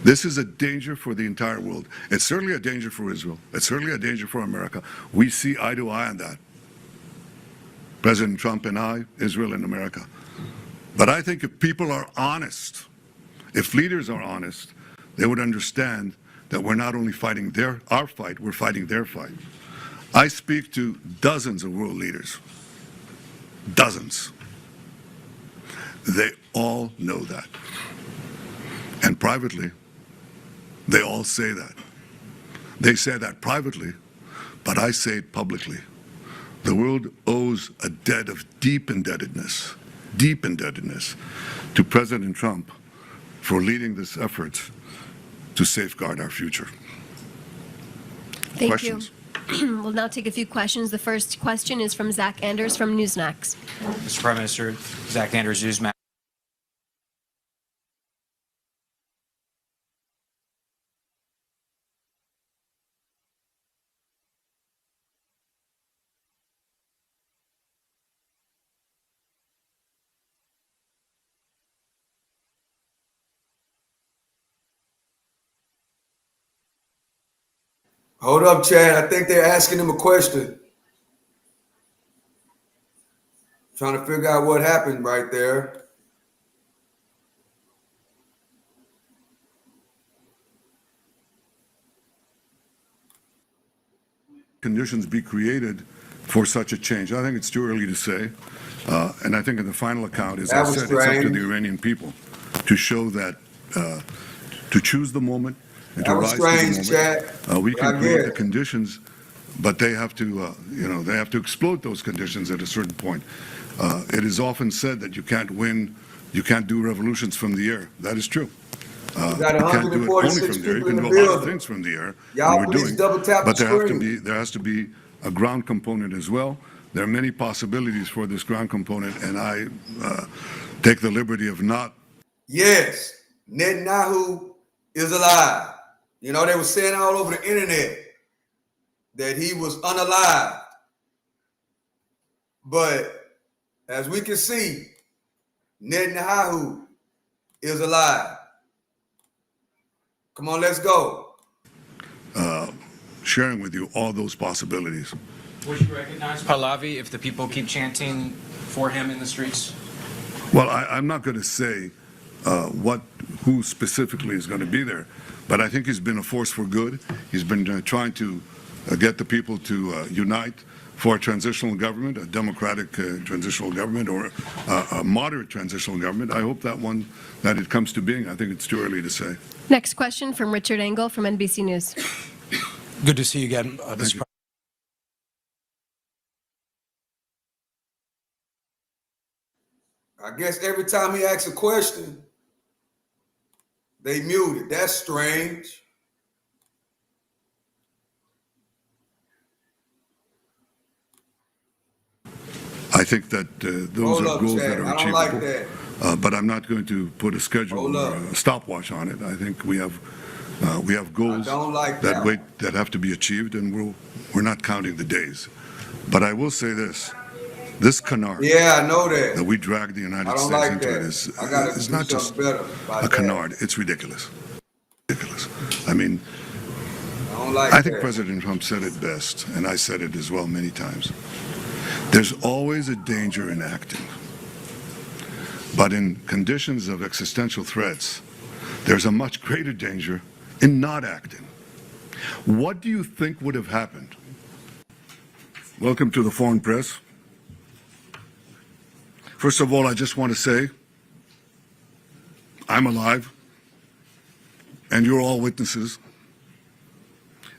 [SPEAKER 13] This is a danger for the entire world. It's certainly a danger for Israel. It's certainly a danger for America. We see eye to eye on that. President Trump and I, Israel and America. But I think if people are honest, if leaders are honest, they would understand that we're not only fighting our fight, we're fighting their fight. I speak to dozens of world leaders. Dozens. They all know that. And privately, they all say that. They say that privately, but I say it publicly. The world owes a debt of deep indebtedness to President Trump for leading this effort to safeguard our future.
[SPEAKER 14] Thank
[SPEAKER 13] Questions?
[SPEAKER 14] you. We'll now take a few questions. The first question is from Zach Anders from Newsmax.
[SPEAKER 15] Mr. Prime Minister, Zach Anders, Newsmax.
[SPEAKER 1] Hold up, Chad. I think they're asking him a question. Trying to figure out what happened right there.
[SPEAKER 13] Conditions be created for such a change? I think it's too early to say. And I think in the final account, as I said, it's up to the Iranian people to show that, to choose the moment and to rise to the moment. We can create the conditions, but they have to, they have to explode those conditions at a certain point. It is often said that you can't do revolutions from the air. That is true. You can't do it only from the air. You can do a lot of things from the air.
[SPEAKER 1] Y'all please double tap the
[SPEAKER 13] But there has to be a ground component as well. There are many possibilities for this ground component, and I take the liberty of not.
[SPEAKER 1] Yes, Netanyahu is alive. You know, they were saying all over the internet that he was unalived. But as we can see, Netanyahu is alive. Come on, let's go.
[SPEAKER 13] Sharing with you all those possibilities.
[SPEAKER 15] Would you recognize Pahlavi if the people keep chanting for him in the streets?
[SPEAKER 13] Well, I'm not going to say who specifically is going to be there, but I think he's been a force for good. He's been trying to get the people to unite for a transitional government, a democratic transitional government, or a moderate transitional government. I hope that it comes to being. I think it's too early to say.
[SPEAKER 14] Next question from Richard Engel from NBC News.
[SPEAKER 15] Good to see you again, Mr. Prime.
[SPEAKER 1] I guess every time he asks a question, they mute it. That's strange.
[SPEAKER 13] I think that those
[SPEAKER 1] Hold
[SPEAKER 13] are
[SPEAKER 1] up,
[SPEAKER 13] goals
[SPEAKER 1] Chad.
[SPEAKER 13] that are
[SPEAKER 1] I don't like
[SPEAKER 13] achievable.
[SPEAKER 1] that.
[SPEAKER 13] But I'm not going to put a schedule
[SPEAKER 1] Hold
[SPEAKER 13] or
[SPEAKER 1] up.
[SPEAKER 13] a stopwatch on it. I think we have goals
[SPEAKER 1] don't like
[SPEAKER 13] that
[SPEAKER 1] that.
[SPEAKER 13] that have to be achieved, and we're not counting the days. But I will say this canard
[SPEAKER 1] Yeah, I know that.
[SPEAKER 13] that we drag the
[SPEAKER 1] I
[SPEAKER 13] United
[SPEAKER 1] don't
[SPEAKER 13] States
[SPEAKER 1] like
[SPEAKER 13] into
[SPEAKER 1] that.
[SPEAKER 13] it
[SPEAKER 1] I gotta
[SPEAKER 13] is
[SPEAKER 1] do
[SPEAKER 13] not just
[SPEAKER 1] something better about
[SPEAKER 13] a
[SPEAKER 1] that.
[SPEAKER 13] canard. It's ridiculous. Ridiculous. I mean,
[SPEAKER 1] I don't like
[SPEAKER 13] I think
[SPEAKER 1] that.
[SPEAKER 13] President Trump said it best, and I said it as well many times. There's always a danger in acting. But in conditions of existential threats, there's a much greater danger in not acting. What do you think would have happened? Welcome to the foreign press. First of all, I just want to say I'm alive, and you're all witnesses.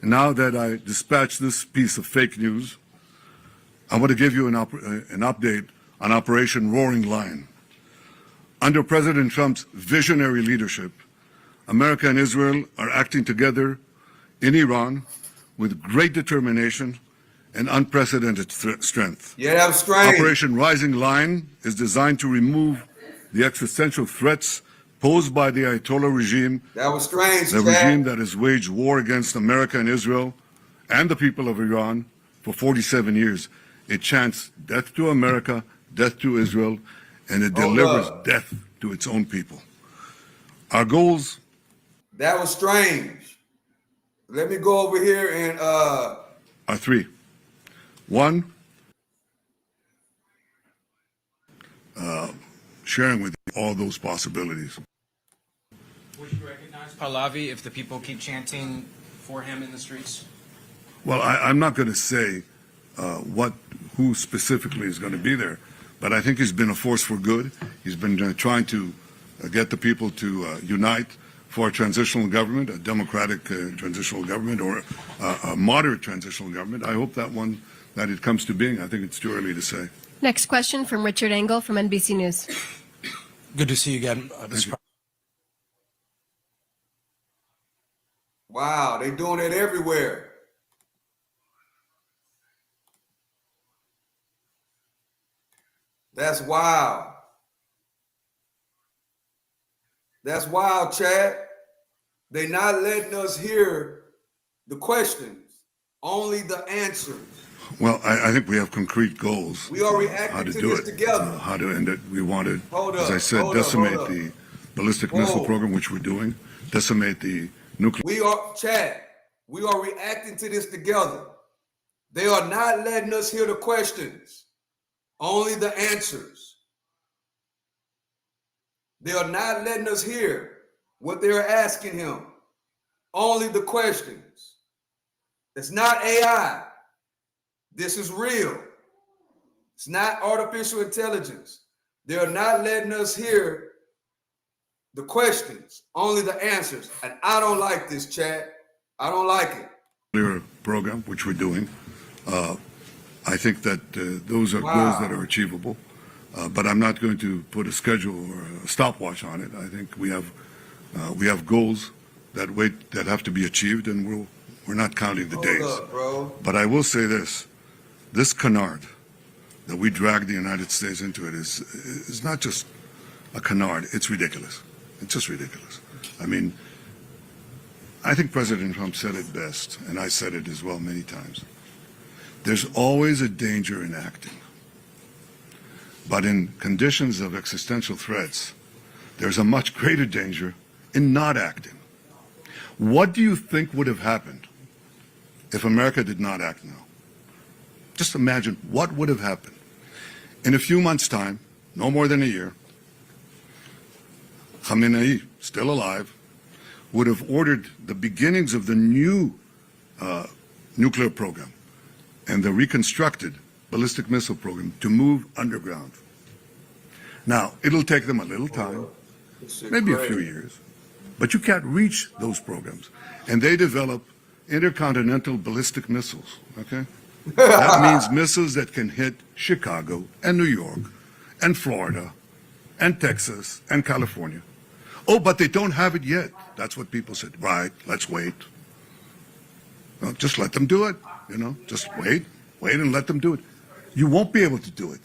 [SPEAKER 13] And now that I dispatched this piece of fake news, I want to give you an update on Operation Roaring Lion. Under President Trump's visionary leadership, America and Israel are acting together in Iran with great determination and unprecedented strength.
[SPEAKER 1] Yeah, that was strange.
[SPEAKER 13] Operation Rising Lion is designed to remove the existential threats posed by the Ayatollah regime,
[SPEAKER 1] That was strange,
[SPEAKER 13] the
[SPEAKER 1] Chad.
[SPEAKER 13] regime that has waged war against America and Israel and the people of Iran for 47 years. It chants death to America, death to Israel, and it
[SPEAKER 1] Hold
[SPEAKER 13] delivers
[SPEAKER 1] up.
[SPEAKER 13] death to its own people. Our goals.
[SPEAKER 1] That was strange. Let me go over here and
[SPEAKER 13] Are three. One, sharing with you all those possibilities.
[SPEAKER 15] Would you recognize Pahlavi if the people keep chanting for him in the streets?
[SPEAKER 13] Well, I'm not going to say who specifically is going to be there, but I think he's been a force for good. He's been trying to get the people to unite for a transitional government, a democratic transitional government, or a moderate transitional government. I hope that it comes to being. I think it's too early to say.
[SPEAKER 14] Next question from Richard Engel from NBC News.
[SPEAKER 16] Good to see you again, Mr.
[SPEAKER 1] wow, they doing it everywhere. That's wild. That's wild, Chad. They not letting us hear the questions, only the answers.
[SPEAKER 13] Well, I think we have concrete goals.
[SPEAKER 1] We are
[SPEAKER 13] how
[SPEAKER 1] reacting
[SPEAKER 13] to
[SPEAKER 1] to
[SPEAKER 13] do
[SPEAKER 1] this
[SPEAKER 13] it.
[SPEAKER 1] together.
[SPEAKER 13] How to end it. We want to,
[SPEAKER 1] Hold
[SPEAKER 13] as
[SPEAKER 1] up,
[SPEAKER 13] I said,
[SPEAKER 1] hold up,
[SPEAKER 13] decimate
[SPEAKER 1] hold up.
[SPEAKER 13] the ballistic missile
[SPEAKER 1] Whoa.
[SPEAKER 13] program, which we're doing, decimate the nuclear.
[SPEAKER 1] We are, Chad, we are reacting to this together. They are not letting us hear the questions, only the answers. They are not letting us hear what they're asking him, only the questions. It's not AI. This is real. It's not artificial intelligence. They are not letting us hear the questions, only the answers. And I don't like this, Chad. I don't like it.
[SPEAKER 13] Nuclear program, which we're doing. I think that those are goals that are achievable, but I'm not going to put a schedule or a stopwatch on it. I think we have goals that have to be achieved, and we're not counting the days.
[SPEAKER 1] Hold up, bro.
[SPEAKER 13] But I will say this canard that we drag the United States into it is not just a canard. It's ridiculous. It's just ridiculous. I mean, I think President Trump said it best, and I said it as well many times. There's always a danger in acting. But in conditions of existential threats, there's a much greater danger in not acting. What do you think would have happened if America did not act now? Just imagine what would have happened. In a few months' time, no more than a year, Khamenei, still alive, would have ordered the beginnings of the new nuclear program and the reconstructed ballistic missile program to move underground. Now, it'll take them a little time, maybe a few years, but you can't reach those programs. And they develop intercontinental ballistic missiles, okay? That means missiles that can hit Chicago and New York and Florida and Texas and California. Oh, but they don't have it yet. That's what people said. Right, let's wait. Well, just let them do it, just wait and let them do it. You won't be able to do it.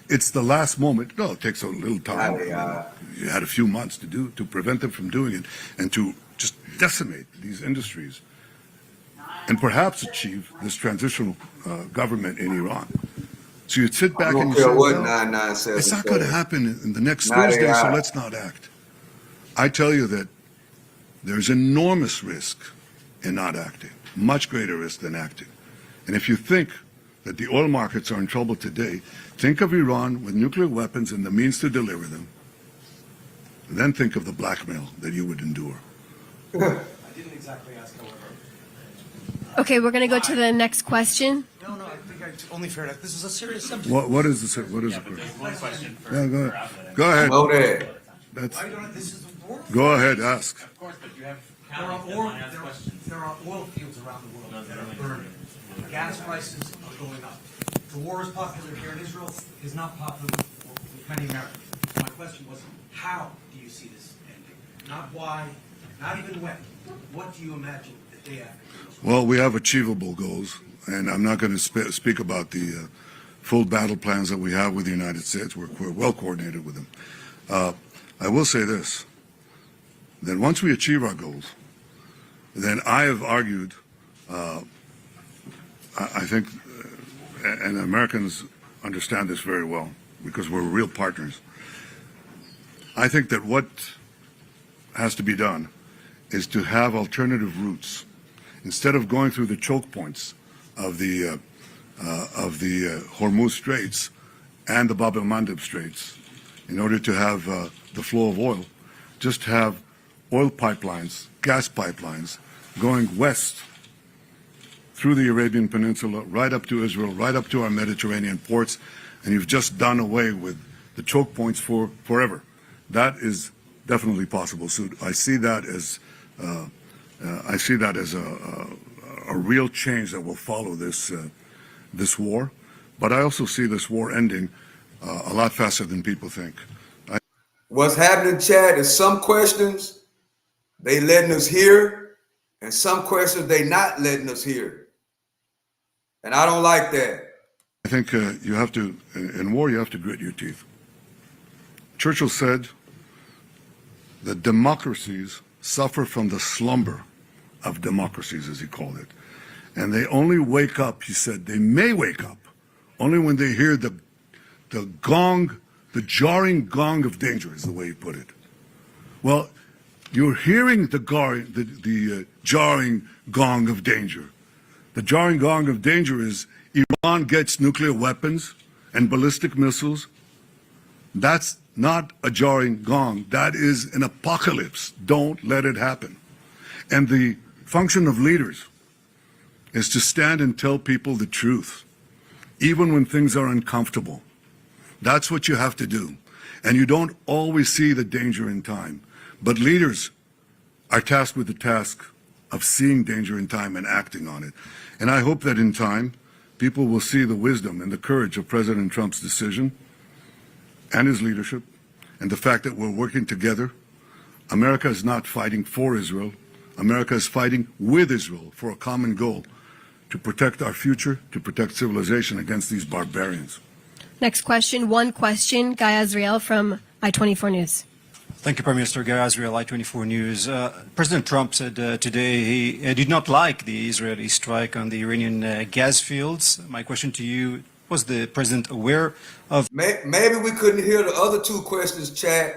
[SPEAKER 13] it's the last moment. No, it takes a little time.
[SPEAKER 1] Yeah.
[SPEAKER 13] You had a few months to prevent them from doing it and to just decimate these industries and perhaps achieve this transitional government in Iran. So you'd sit back and you say, well, it's not going to happen in the next Thursday, so let's not act. I tell you that there's enormous risk in not acting, much greater risk than acting. And if you think that the oil markets are in trouble today, think of Iran with nuclear weapons and the means to deliver them. Then think of the blackmail that you would endure.
[SPEAKER 16] I didn't exactly ask, however.
[SPEAKER 14] Okay, we're going to go to the next question.
[SPEAKER 16] No, I think it's only fair. This is a serious subject.
[SPEAKER 13] What is the question?
[SPEAKER 16] One question for
[SPEAKER 13] Yeah, go ahead. Go ahead.
[SPEAKER 1] Go there.
[SPEAKER 13] Go ahead, ask.
[SPEAKER 16] Of course, but you have there are oil fields around the world that are burning. Gas prices are going up. The war is popular here in Israel. Is not popular with many Americans. My question was, how do you see this ending? Not why, not even when. What do you imagine the day after?
[SPEAKER 13] Well, we have achievable goals, and I'm not going to speak about the full battle plans that we have with the United States. We're well coordinated with them. I will say this, that once we achieve our goals, then I have argued, I think, and Americans understand this very well, because we're real partners. I think that what has to be done is to have alternative routes. Instead of going through the choke points of the Hormuz Straits and the Bab el-Mandeb Straits, in order to have the flow of oil, just have oil pipelines, gas pipelines, going west through the Arabian Peninsula, right up to Israel, right up to our Mediterranean ports, and you've just done away with the choke points for forever. That is definitely possible. So I see that as a real change that will follow this war. But I also see this war ending a lot faster than people think.
[SPEAKER 1] What's happening, Chad, is some questions they letting us hear, and some questions they not letting us hear. And I don't like that.
[SPEAKER 13] I think you have to, in war, you have to grit your teeth. Churchill said that democracies suffer from the slumber of democracies, as he called it. And they only wake up, he said, they may wake up only when they hear the gong, the jarring gong of danger, is the way he put it. Well, you're hearing the jarring gong of danger. The jarring gong of danger is Iran gets nuclear weapons and ballistic missiles. That's not a jarring gong. That is an apocalypse. Don't let it happen. And the function of leaders is to stand and tell people the truth, even when things are uncomfortable. That's what you have to do. And you don't always see the danger in time. But leaders are tasked with the task of seeing danger in time and acting on it. And I hope that in time, people will see the wisdom and the courage of President Trump's decision and his leadership, and the fact that we're working together. America is not fighting for Israel. America is fighting with Israel for a common goal, to protect our future, to protect civilization against these barbarians.
[SPEAKER 14] Next question, one question, Guy Azriel from I-24 News.
[SPEAKER 17] Thank you, Prime Minister. Guy Azriel, I-24 News. President Trump said today he did not like the Israeli strike on the Iranian gas fields. My question to you, was the president aware of...
[SPEAKER 1] Maybe we couldn't hear the other two questions, Chad,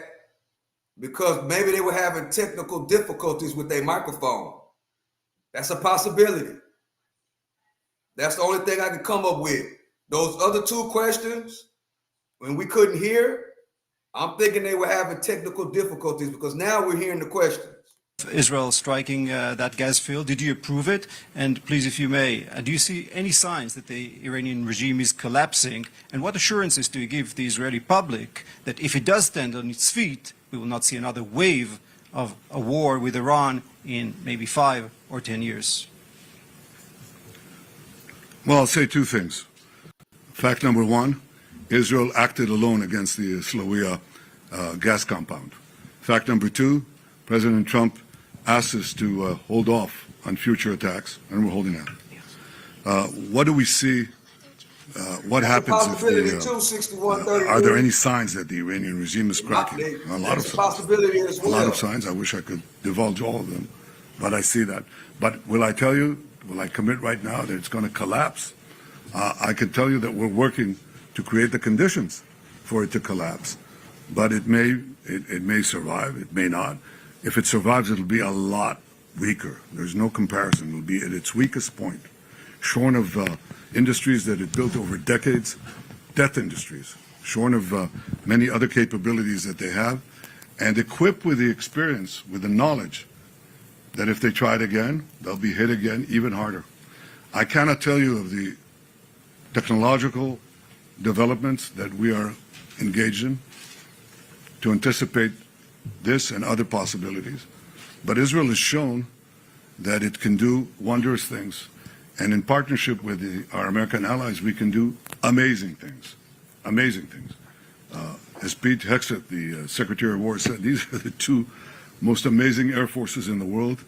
[SPEAKER 1] because maybe they were having technical difficulties with their microphone. That's a possibility. That's the only thing I can come up with. Those other two questions, when we couldn't hear, I'm thinking they were having technical difficulties, because now we're hearing the questions.
[SPEAKER 17] Israel striking that gas field, did you approve it? And please, if you may, do you see any signs that the Iranian regime is collapsing? And what assurances do you give the Israeli public that if it does stand on its feet, we will not see another wave of a war with Iran in maybe 5 or 10 years?
[SPEAKER 13] Well, I'll say two things. Fact number one, Israel acted alone against the Slawiya gas compound. Fact number two, President Trump asked us to hold off on future attacks, and we're holding out. What do we see what happens if
[SPEAKER 1] Possibility
[SPEAKER 13] the,
[SPEAKER 1] too, 6133.
[SPEAKER 13] are there any signs that the Iranian regime is cracking? A lot of
[SPEAKER 1] That's a
[SPEAKER 13] signs.
[SPEAKER 1] possibility as
[SPEAKER 13] A lot
[SPEAKER 1] well.
[SPEAKER 13] of signs. I wish I could divulge all of them, but I see that. But will I tell you, will I commit right now that it's going to collapse? I can tell you that we're working to create the conditions for it to collapse, but it may survive, it may not. If it survives, it'll be a lot weaker. There's no comparison. It'll be at its weakest point, shorn of industries that it built over decades, death industries, shorn of many other capabilities that they have, and equipped with the experience, with the knowledge that if they try it again, they'll be hit again even harder. I cannot tell you of the technological developments that we are engaged in to anticipate this and other possibilities. But Israel has shown that it can do wondrous things. And in partnership with our American allies, we can do amazing things. Amazing things. As Pete Hegseth, the Secretary of War, said, these are the two most amazing air forces in the world.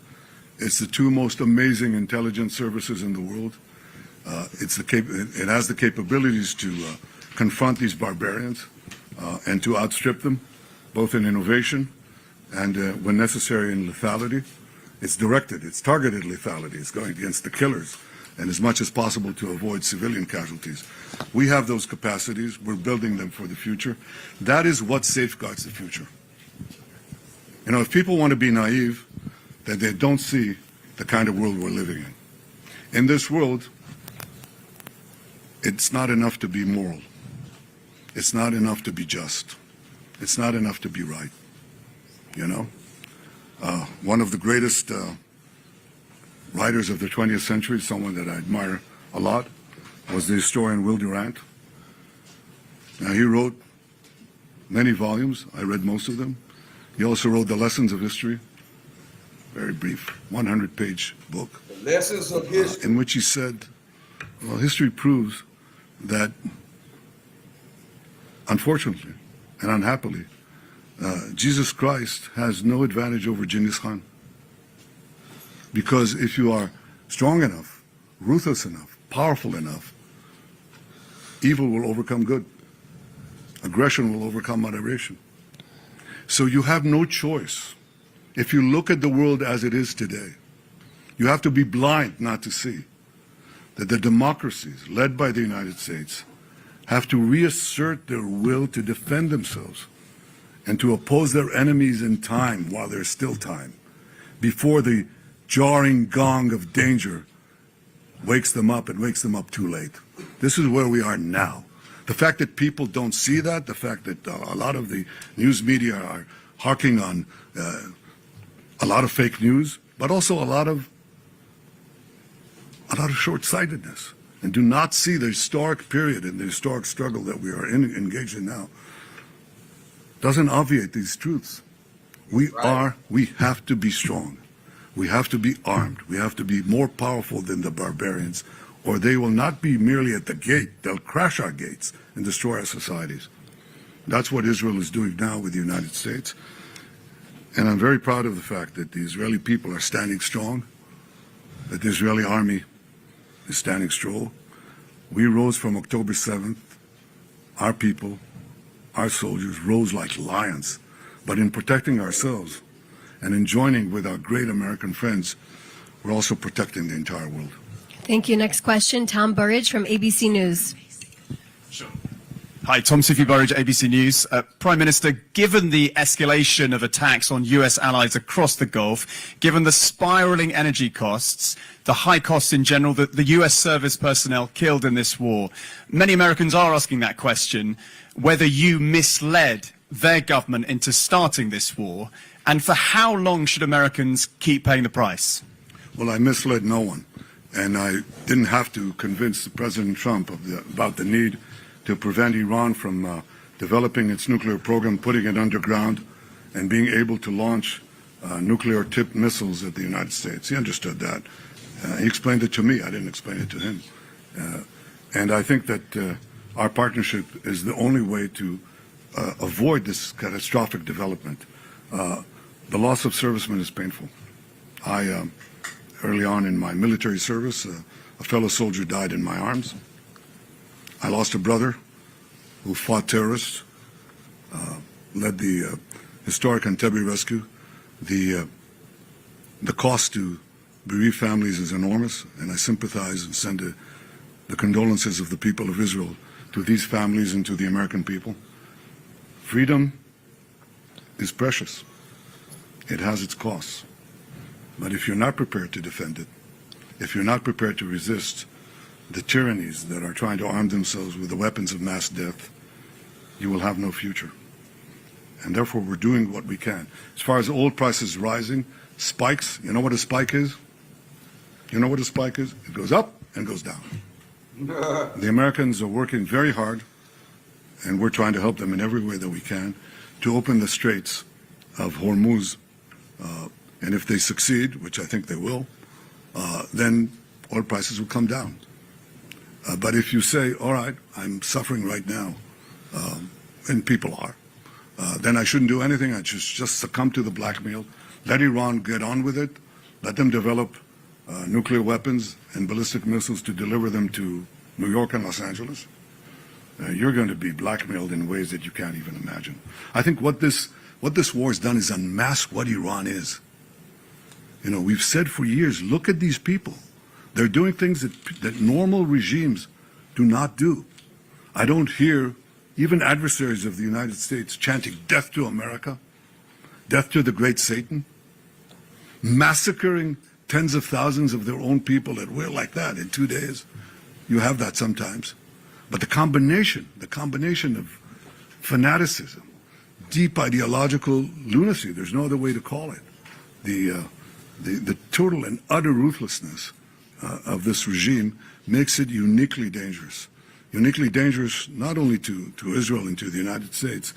[SPEAKER 13] It's the two most amazing intelligence services in the world. It has the capabilities to confront these barbarians and to outstrip them, both in innovation and, when necessary, in lethality. It's directed, it's targeted lethality. It's going against the killers and as much as possible to avoid civilian casualties. We have those capacities. We're building them for the future. That is what safeguards the future. You know, if people want to be naive, then they don't see the kind of world we're living in. In this world, it's not enough to be moral. It's not enough to be just. It's not enough to be right. You know? One of the greatest writers of the 20th century, someone that I admire a lot, was the historian Will Durant. Now, he wrote many volumes. I read most of them. He also wrote The Lessons of History, very brief, 100-page book.
[SPEAKER 1] The Lessons of History.
[SPEAKER 13] In which he said, well, history proves that, unfortunately and unhappily, Jesus Christ has no advantage over Genghis Khan. Because if you are strong enough, ruthless enough, powerful enough, evil will overcome good. Aggression will overcome moderation. So you have no choice. If you look at the world as it is today, you have to be blind not to see that the democracies led by the United States have to reassert their will to defend themselves and to oppose their enemies in time while there's still time, before the jarring gong of danger wakes them up and wakes them up too late. This is where we are now. The fact that people don't see that, the fact that a lot of the news media are harking on a lot of fake news, but also a lot of short-sightedness, and do not see the historic period and the historic struggle that we are engaged in now, doesn't obviate these truths. We have to be strong. We have to be armed. We have to be more powerful than the barbarians, or they will not be merely at the gate. They'll crash our gates and destroy our societies. That's what Israel is doing now with the United States. And I'm very proud of the fact that the Israeli people are standing strong, that the Israeli army is standing strong. We rose from October 7th. Our people, our soldiers rose like lions. But in protecting ourselves and in joining with our great American friends, we're also protecting the entire world.
[SPEAKER 14] Thank you. Next question, Tom Burridge from ABC News.
[SPEAKER 18] Hi, Tom Burridge, ABC News. Prime Minister, given the escalation of attacks on US allies across the Gulf, given the spiraling energy costs, the high costs in general, the US service personnel killed in this war, many Americans are asking that question, whether you misled their government into starting this war, and for how long should Americans keep paying the price?
[SPEAKER 13] Well, I misled no one, and I didn't have to convince President Trump about the need to prevent Iran from developing its nuclear program, putting it underground, and being able to launch nuclear-tipped missiles at the United States. He understood that. He explained it to me. I didn't explain it to him. And I think that our partnership is the only way to avoid this catastrophic development. The loss of servicemen is painful. Early on in my military service, a fellow soldier died in my arms. I lost a brother who fought terrorists, led the historic Entebbe rescue. The cost to bereaved families is enormous, and I sympathize and send the condolences of the people of Israel to these families and to the American people. Freedom is precious. It has its costs. But if you're not prepared to defend it, if you're not prepared to resist the tyrannies that are trying to arm themselves with the weapons of mass death, you will have no future. And therefore, we're doing what we can. As far as oil prices rising, spikes, you know what a spike is? You know what a spike is? It goes up and goes down. The Americans are working very hard, and we're trying to help them in every way that we can, to open the straits of Hormuz. And if they succeed, which I think they will, then oil prices will come down. But if you say, all right, I'm suffering right now, and people are, then I shouldn't do anything. I just succumb to the blackmail, let Iran get on with it, let them develop nuclear weapons and ballistic missiles to deliver them to New York and Los Angeles. You're going to be blackmailed in ways that you can't even imagine. I think what this war has done is unmask what Iran is. You know, we've said for years, look at these people. They're doing things that normal regimes do not do. I don't hear even adversaries of the United States chanting death to America, death to the great Satan, massacring tens of thousands of their own people at will like that in 2 days. You have that sometimes. But the combination of fanaticism, deep ideological lunacy, there's no other way to call it, the total and utter ruthlessness of this regime makes it uniquely dangerous. Uniquely dangerous not only to Israel and to the United States,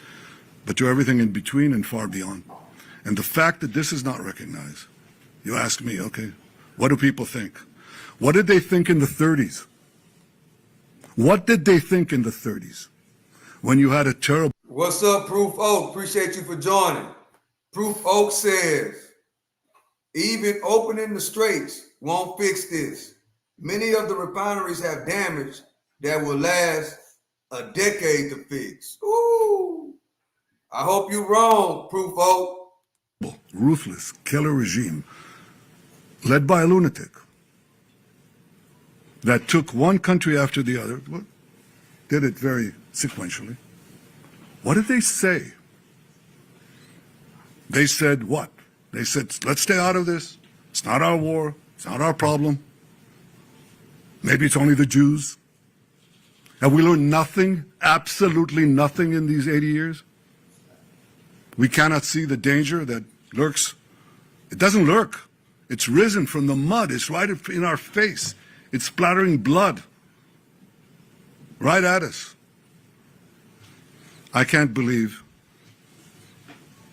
[SPEAKER 13] but to everything in between and far beyond. And the fact that this is not recognized, you ask me, okay, what do people think? What did they think in the 30s? What did they think in the 30s when you had a terrible...
[SPEAKER 1] What's up, Proof Oak? Appreciate you for joining. Proof Oak says, even opening the straits won't fix this. Many of the refineries have damage that will last a decade to fix. Ooh. I hope you're wrong, Proof Oak.
[SPEAKER 13] Ruthless, killer regime led by a lunatic that took one country after the other, did it very sequentially. What did they say? They said what? They said, let's stay out of this. It's not our war. It's not our problem. Maybe it's only the Jews. Have we learned nothing, absolutely nothing in these 80 years? We cannot see the danger that lurks. It doesn't lurk. It's risen from the mud. It's right in our face. It's splattering blood right at us. I can't believe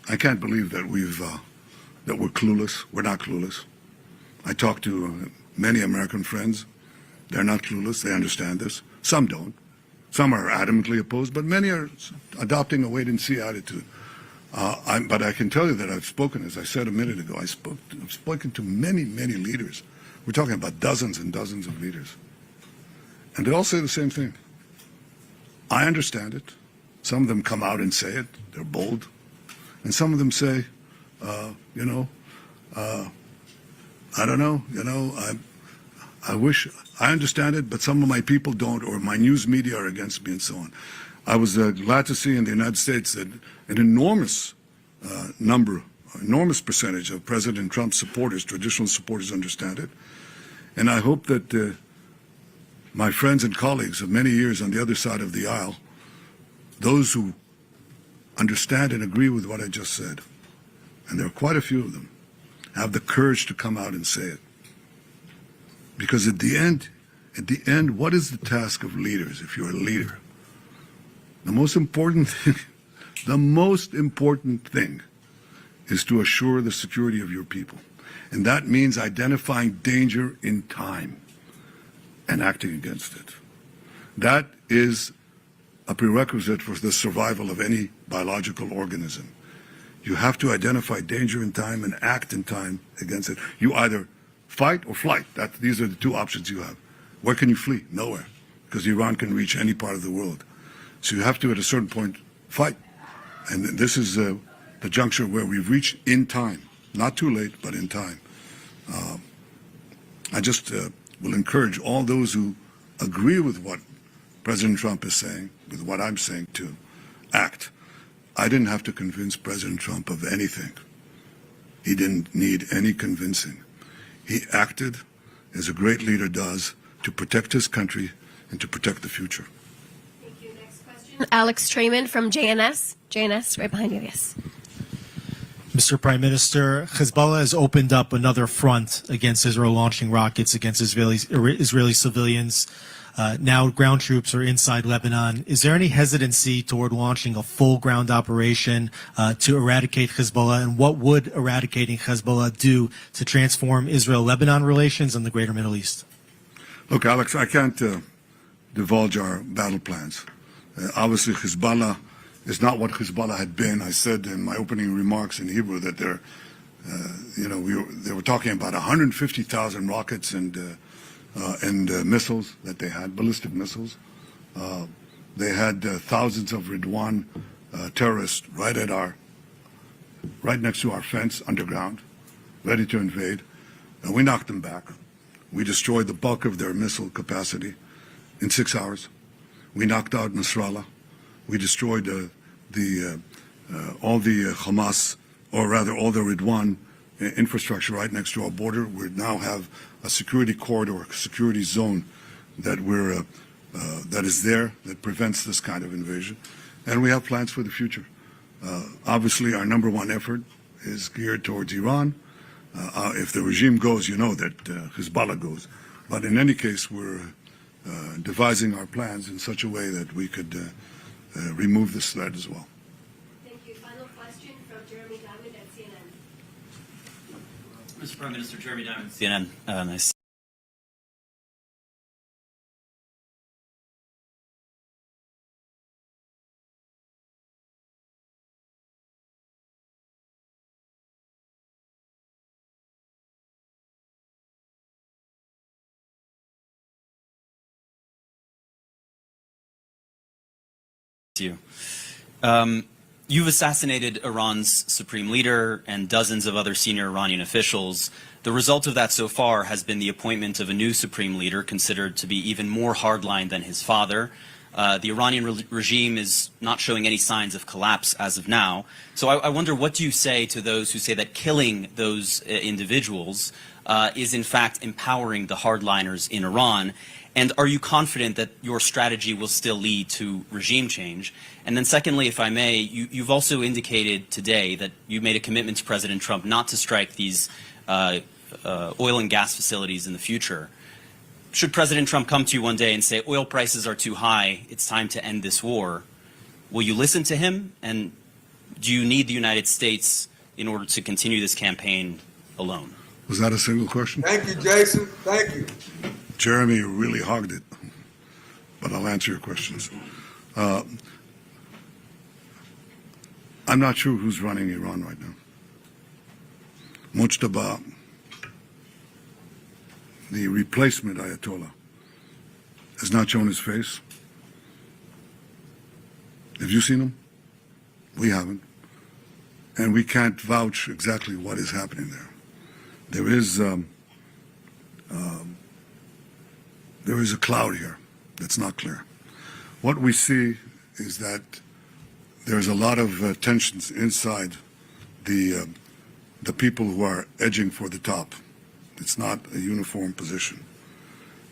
[SPEAKER 13] that we're clueless. We're not clueless. I talk to many American friends. They're not clueless. They understand this. Some don't. Some are adamantly opposed, but many are adopting a wait-and-see attitude. But I can tell you that I've spoken, as I said a minute ago, I've spoken to many, many leaders. We're talking about dozens and dozens of leaders. And they all say the same thing. I understand it. Some of them come out and say it. They're bold. And some of them say, I don't know, I wish, I understand it, but some of my people don't, or my news media are against me and so on. I was glad to see in the United States that an enormous enormous percentage of President Trump's supporters, traditional supporters, understand it. And I hope that my friends and colleagues of many years on the other side of the aisle, those who understand and agree with what I just said, and there are quite a few of them, have the courage to come out and say it. Because at the end, what is the task of leaders if you're a leader? The most important thing is to assure the security of your people. And that means identifying danger in time and acting against it. That is a prerequisite for the survival of any biological organism. You have to identify danger in time and act in time against it. You either fight or flight. These are the two options you have. Where can you flee? Nowhere. because Iran can reach any part of the world. So you have to, at a certain point, fight. And this is the juncture where we've reached in time, not too late, but in time. I just will encourage all those who agree with what President Trump is saying, with what I'm saying, to act. I didn't have to convince President Trump of anything. He didn't need any convincing. He acted as a great leader does to protect his country and to protect the future.
[SPEAKER 14] Thank you. Next question. Alex Trayman from JNS. JNS, right behind you, yes.
[SPEAKER 19] Mr. Prime Minister, Hezbollah has opened up another front against Israel, launching rockets against Israeli civilians. Now ground troops are inside Lebanon. Is there any hesitancy toward launching a full ground operation to eradicate Hezbollah? And what would eradicating Hezbollah do to transform Israel-Lebanon relations and the greater Middle East?
[SPEAKER 13] Look, Alex, I can't divulge our battle plans. Obviously, Hezbollah is not what Hezbollah had been. I said in my opening remarks in Hebrew that they were talking about 150,000 rockets and missiles that they had, ballistic missiles. They had thousands of Ridwan terrorists right next to our fence underground, ready to invade. And we knocked them back. We destroyed the bulk of their missile capacity in 6 hours. We knocked out Nasrallah. We destroyed all the Hamas, or rather all the Ridwan infrastructure right next to our border. We now have a security corridor, a security zone that is there, that prevents this kind of invasion. And we have plans for the future. Obviously, our number one effort is geared towards Iran. If the regime goes, you know that Hezbollah goes. But in any case, we're devising our plans in such a way that we could remove this threat as well.
[SPEAKER 14] Thank you. Final question from Jeremy Diamond at CNN.
[SPEAKER 20] Mr. Prime Minister, Jeremy Diamond, CNN. Nice. You. You've assassinated Iran's supreme leader and dozens of other senior Iranian officials. The result of that so far has been the appointment of a new supreme leader considered to be even more hardline than his father. The Iranian regime is not showing any signs of collapse as of now. So I wonder, what do you say to those who say that killing those individuals is in fact empowering the hardliners in Iran? And are you confident that your strategy will still lead to regime change? And then secondly, if I may, you've also indicated today that you made a commitment to President Trump not to strike these oil and gas facilities in the future. Should President Trump come to you one day and say, oil prices are too high, it's time to end this war, will you listen to him? And do you need the United States in order to continue this campaign alone?
[SPEAKER 13] Was that a single question?
[SPEAKER 1] Thank you, Jason. Thank you.
[SPEAKER 13] Jeremy really hogged it, but I'll answer your questions. I'm not sure who's running Iran right now. Mujtaba, the replacement Ayatollah, has not shown his face. Have you seen him? We haven't. And we can't vouch exactly what is happening there. There is a cloud here that's not clear. What we see is that there's a lot of tensions inside the people who are edging for the top. It's not a uniform position.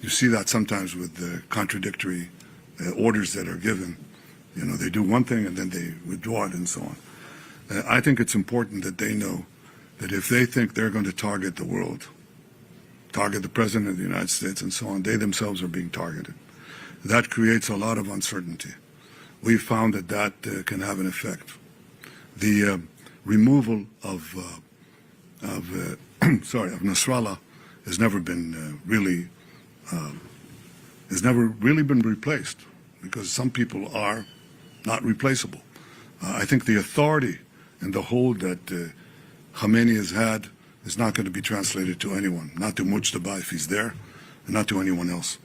[SPEAKER 13] You see that sometimes with the contradictory orders that are given. You know, they do one thing and then they withdraw it and so on. I think it's important that they know that if they think they're going to target the world, target the President of the United States and so on, they themselves are being targeted. That creates a lot of uncertainty. We've found that can have an effect. The removal of Nasrallah has never been really been replaced, because some people are not replaceable. I think the authority and the hold that Khamenei has had is not going to be translated to anyone, not to Mujtaba if he's there, and not to anyone else.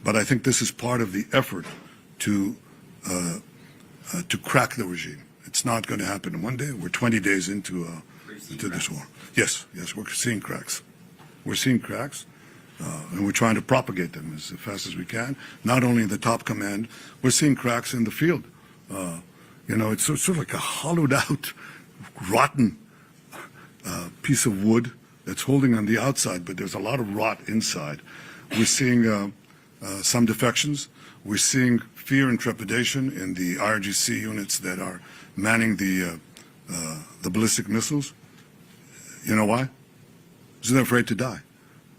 [SPEAKER 13] But I think this is part of the effort to crack the regime. It's not going to happen in one day. We're 20 days into this war. Yes, we're seeing cracks. We're seeing cracks, and we're trying to propagate them as fast as we can. Not only in the top command, we're seeing cracks in the field. It's sort of like a hollowed out, rotten piece of wood that's holding on the outside, but there's a lot of rot inside. We're seeing some defections. We're seeing fear and trepidation in the IRGC units that are manning the ballistic missiles. You know why? Because they're afraid to die.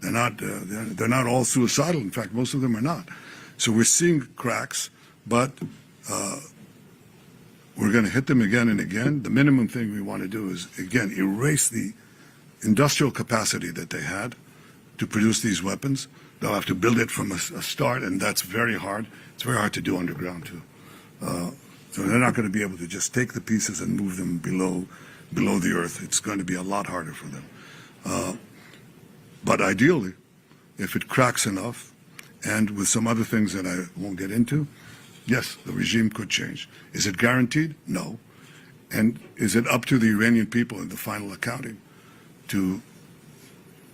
[SPEAKER 13] They're not all suicidal. In fact, most of them are not. So we're seeing cracks, but we're going to hit them again and again. The minimum thing we want to do is, again, erase the industrial capacity that they had to produce these weapons. They'll have to build it from a start, and that's very hard. It's very hard to do underground, too. So they're not going to be able to just take the pieces and move them below the earth. It's going to be a lot harder for them. But ideally, if it cracks enough, and with some other things that I won't get into, yes, the regime could change. Is it guaranteed? No. And is it up to the Iranian people in the final accounting to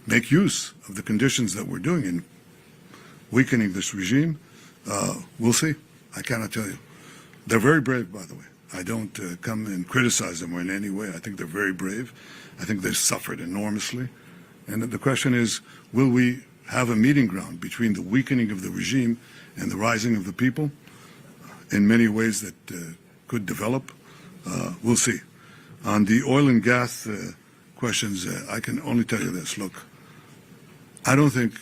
[SPEAKER 13] make use of the conditions that we're doing in weakening this regime? We'll see. I cannot tell you. They're very brave, by the way. I don't come and criticize them in any way. I think they're very brave. I think they've suffered enormously. And the question is, will we have a meeting ground between the weakening of the regime and the rising of the people in many ways that could develop? We'll see. On the oil and gas questions, I can only tell you this. Look, I don't think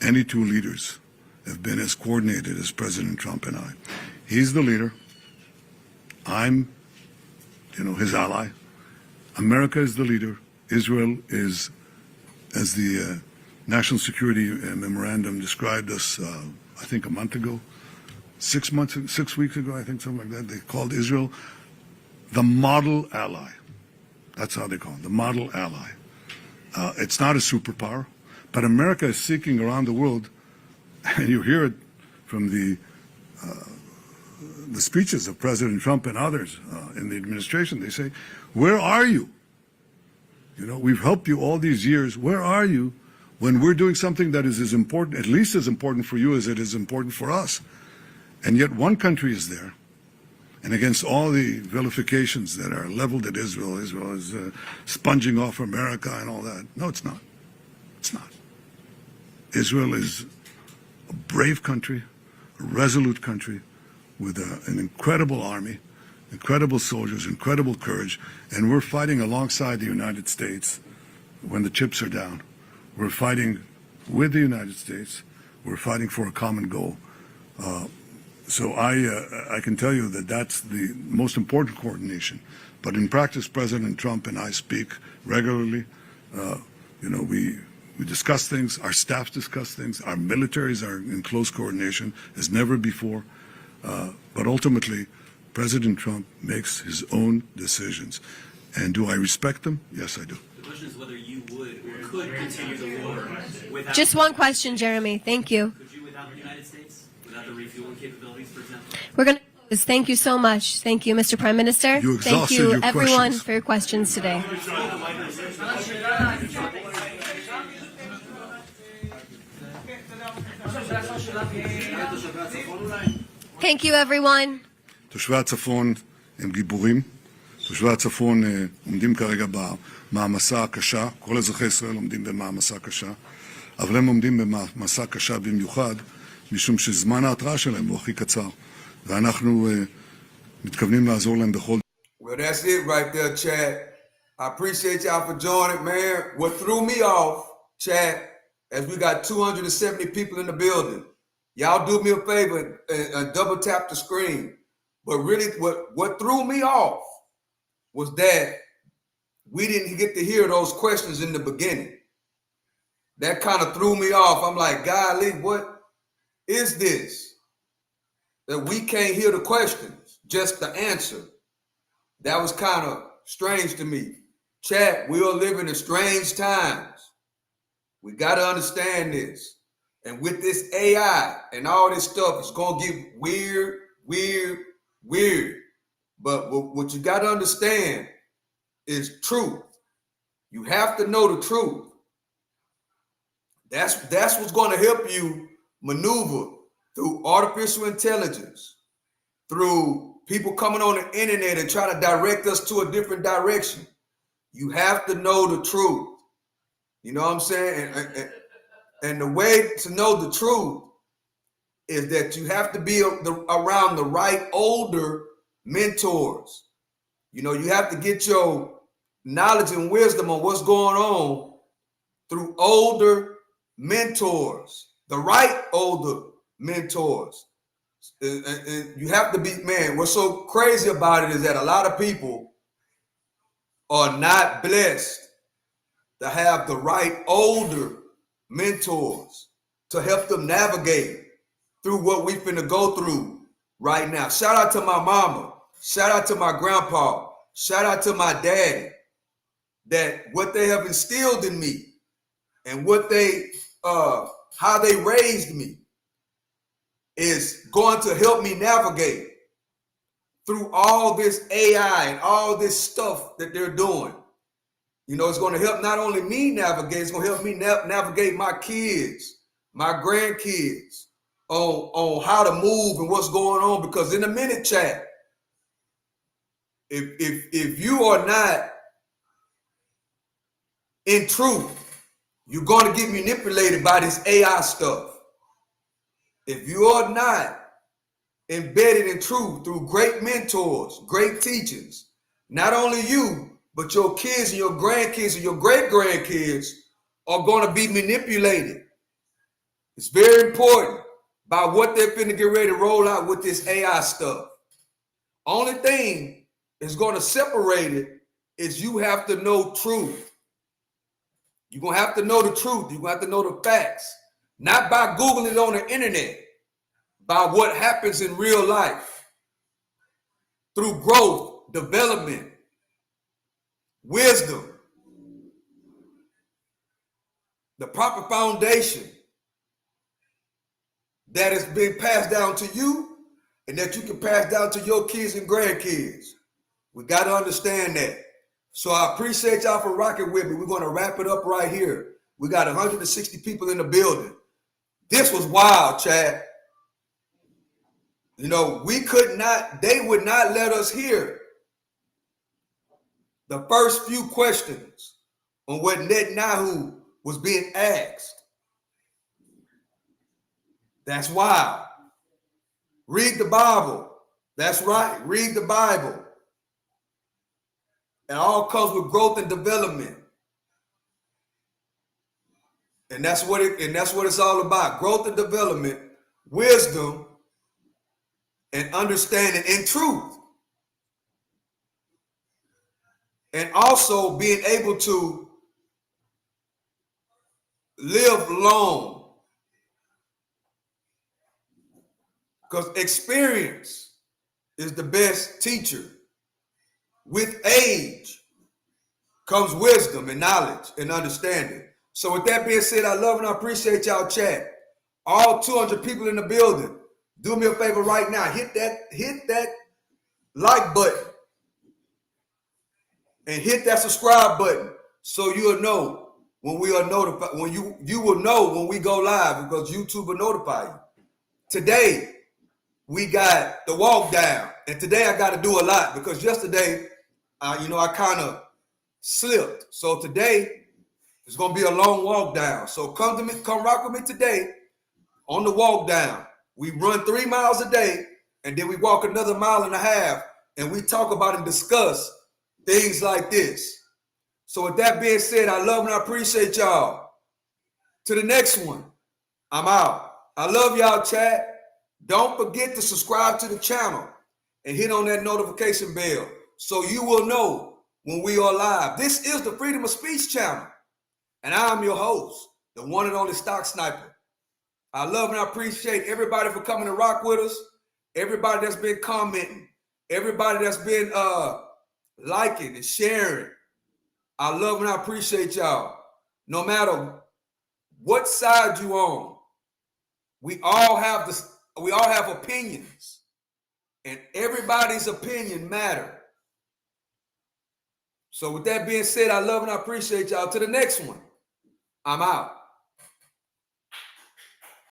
[SPEAKER 13] any two leaders have been as coordinated as President Trump and I. He's the leader. I'm, his ally. America is the leader. Israel is, as the National Security Memorandum described us, I think a month ago, 6 weeks ago, I think, something like that. They called Israel the model ally. That's how they call it, the model ally. It's not a superpower, but America is seeking around the world, and you hear it from the speeches of President Trump and others in the administration. They say, where are you? We've helped you all these years. Where are you when we're doing something that is as important, at least as important for you as it is important for us? And yet one country is there, and against all the vilifications that are leveled at Israel, Israel is sponging off America and all that. No, it's not. It's not. Israel is a brave country, a resolute country with an incredible army, incredible soldiers, incredible courage, and we're fighting alongside the United States when the chips are down. We're fighting with the United States. We're fighting for a common goal. So I can tell you that that's the most important coordination. But in practice, President Trump and I speak regularly. We discuss things. Our staffs discuss things. Our militaries are in close coordination as never before. But ultimately, President Trump makes his own decisions. And do I respect them? Yes, I do.
[SPEAKER 20] The question is whether you would or could continue the war without...
[SPEAKER 14] Just one question, Jeremy. Thank you.
[SPEAKER 20] Could you without the United States? Without the refueling capabilities, for example?
[SPEAKER 14] We're going to close. Thank you so much. Thank you, Mr. Prime Minister.
[SPEAKER 13] You
[SPEAKER 14] Thank
[SPEAKER 13] exhausted
[SPEAKER 14] you,
[SPEAKER 13] your
[SPEAKER 14] everyone,
[SPEAKER 13] questions.
[SPEAKER 14] for your questions today. Thank you, everyone.
[SPEAKER 13] תושבי הצפון הם גיבורים. תושבי הצפון עומדים כרגע במעמסה הקשה. כל אזרחי ישראל עומדים במעמסה קשה. אבל הם עומדים במעמסה קשה במיוחד, משום שזמן ההתראה שלהם הוא הכי קצר. ואנחנו מתכוונים לעזור להם בכל...
[SPEAKER 1] Well, that's it right there, Chad. I appreciate y'all for joining, man. What threw me off, Chad, as we got 270 people in the building. Y'all do me a favor and double tap the screen. But really, what threw me off was that we didn't get to hear those questions in the beginning. That kind of threw me off. I'm like, golly, what is this? That we can't hear the questions, just the answer. That was kind of strange to me. Chat, we are living in strange times. We got to understand this. And with this AI and all this stuff, it's going to get weird, weird, weird. But what you got to understand is truth. You have to know the truth. That's what's going to help you maneuver through artificial intelligence, through people coming on the internet and trying to direct us to a different direction. You have to know the truth. You know what I'm saying? And the way to know the truth is that you have to be around the right older mentors. You know, you have to get your knowledge and wisdom on what's going on through older mentors, the right older mentors. And you have to be, man, what's so crazy about it is that a lot of people are not blessed to have the right older mentors to help them navigate through what we finna go through right now. Shout out to my mama. Shout out to my grandpa. Shout out to my daddy. That what they have instilled in me and what they, how they raised me is going to help me navigate through all this AI and all this stuff that they're doing. You know, it's going to help not only me navigate, it's going to help me navigate my kids, my grandkids on how to move and what's going on. Because in a minute, chat, if you are not in truth, you're going to get manipulated by this AI stuff. If you are not embedded in truth through great mentors, great teachers, not only you, but your kids and your grandkids and your great-grandkids are going to be manipulated. It's very important by what they're finna get ready to roll out with this AI stuff. Only thing that's going to separate it is you have to know truth. You're going to have to know the truth. You're going to have to know the facts. Not by Googling it on the internet, by what happens in real life. Through growth, development, wisdom, the proper foundation that has been passed down to you and that you can pass down to your kids and grandkids. We got to understand that. So I appreciate y'all for rocking with me. We're going to wrap it up right here. We got 160 people in the building. This was wild, Chad. You know, they would not let us hear the first few questions on what Netanyahu was being asked. That's wild. Read the Bible. That's right. Read the Bible. It all comes with growth and development. And that's what it's all about. Growth and development, wisdom, and understanding and truth. And also being able to live long. Because experience is the best teacher. With age comes wisdom and knowledge and understanding. So with that being said, I love and I appreciate y'all chat. All 200 people in the building, do me a favor right now. Hit that like button and hit that subscribe button so you'll know when we are notified, when you will know when we go live because YouTube will notify you. Today, we got the walk down. And today I got to do a lot because yesterday, I kind of slipped. So today, it's going to be a long walk down. So come rock with me today on the walk down. We run 3 miles a day and then we walk another 1.5 miles and we talk about and discuss things like this. So with that being said, I love and I appreciate y'all. To the next one, I'm out. I love y'all, chat. Don't forget to subscribe to the channel and hit on that notification bell so you will know when we are live. This is the Freedom of Speech channel, and I'm your host, the one and only Stock Sniper. I love and I appreciate everybody for coming to rock with us, everybody that's been commenting, everybody that's been liking and sharing. I love and I appreciate y'all. No matter what side you on, We all have opinions, and everybody's opinion matter. So with that being said, I love and I appreciate y'all. To the next one, I'm out.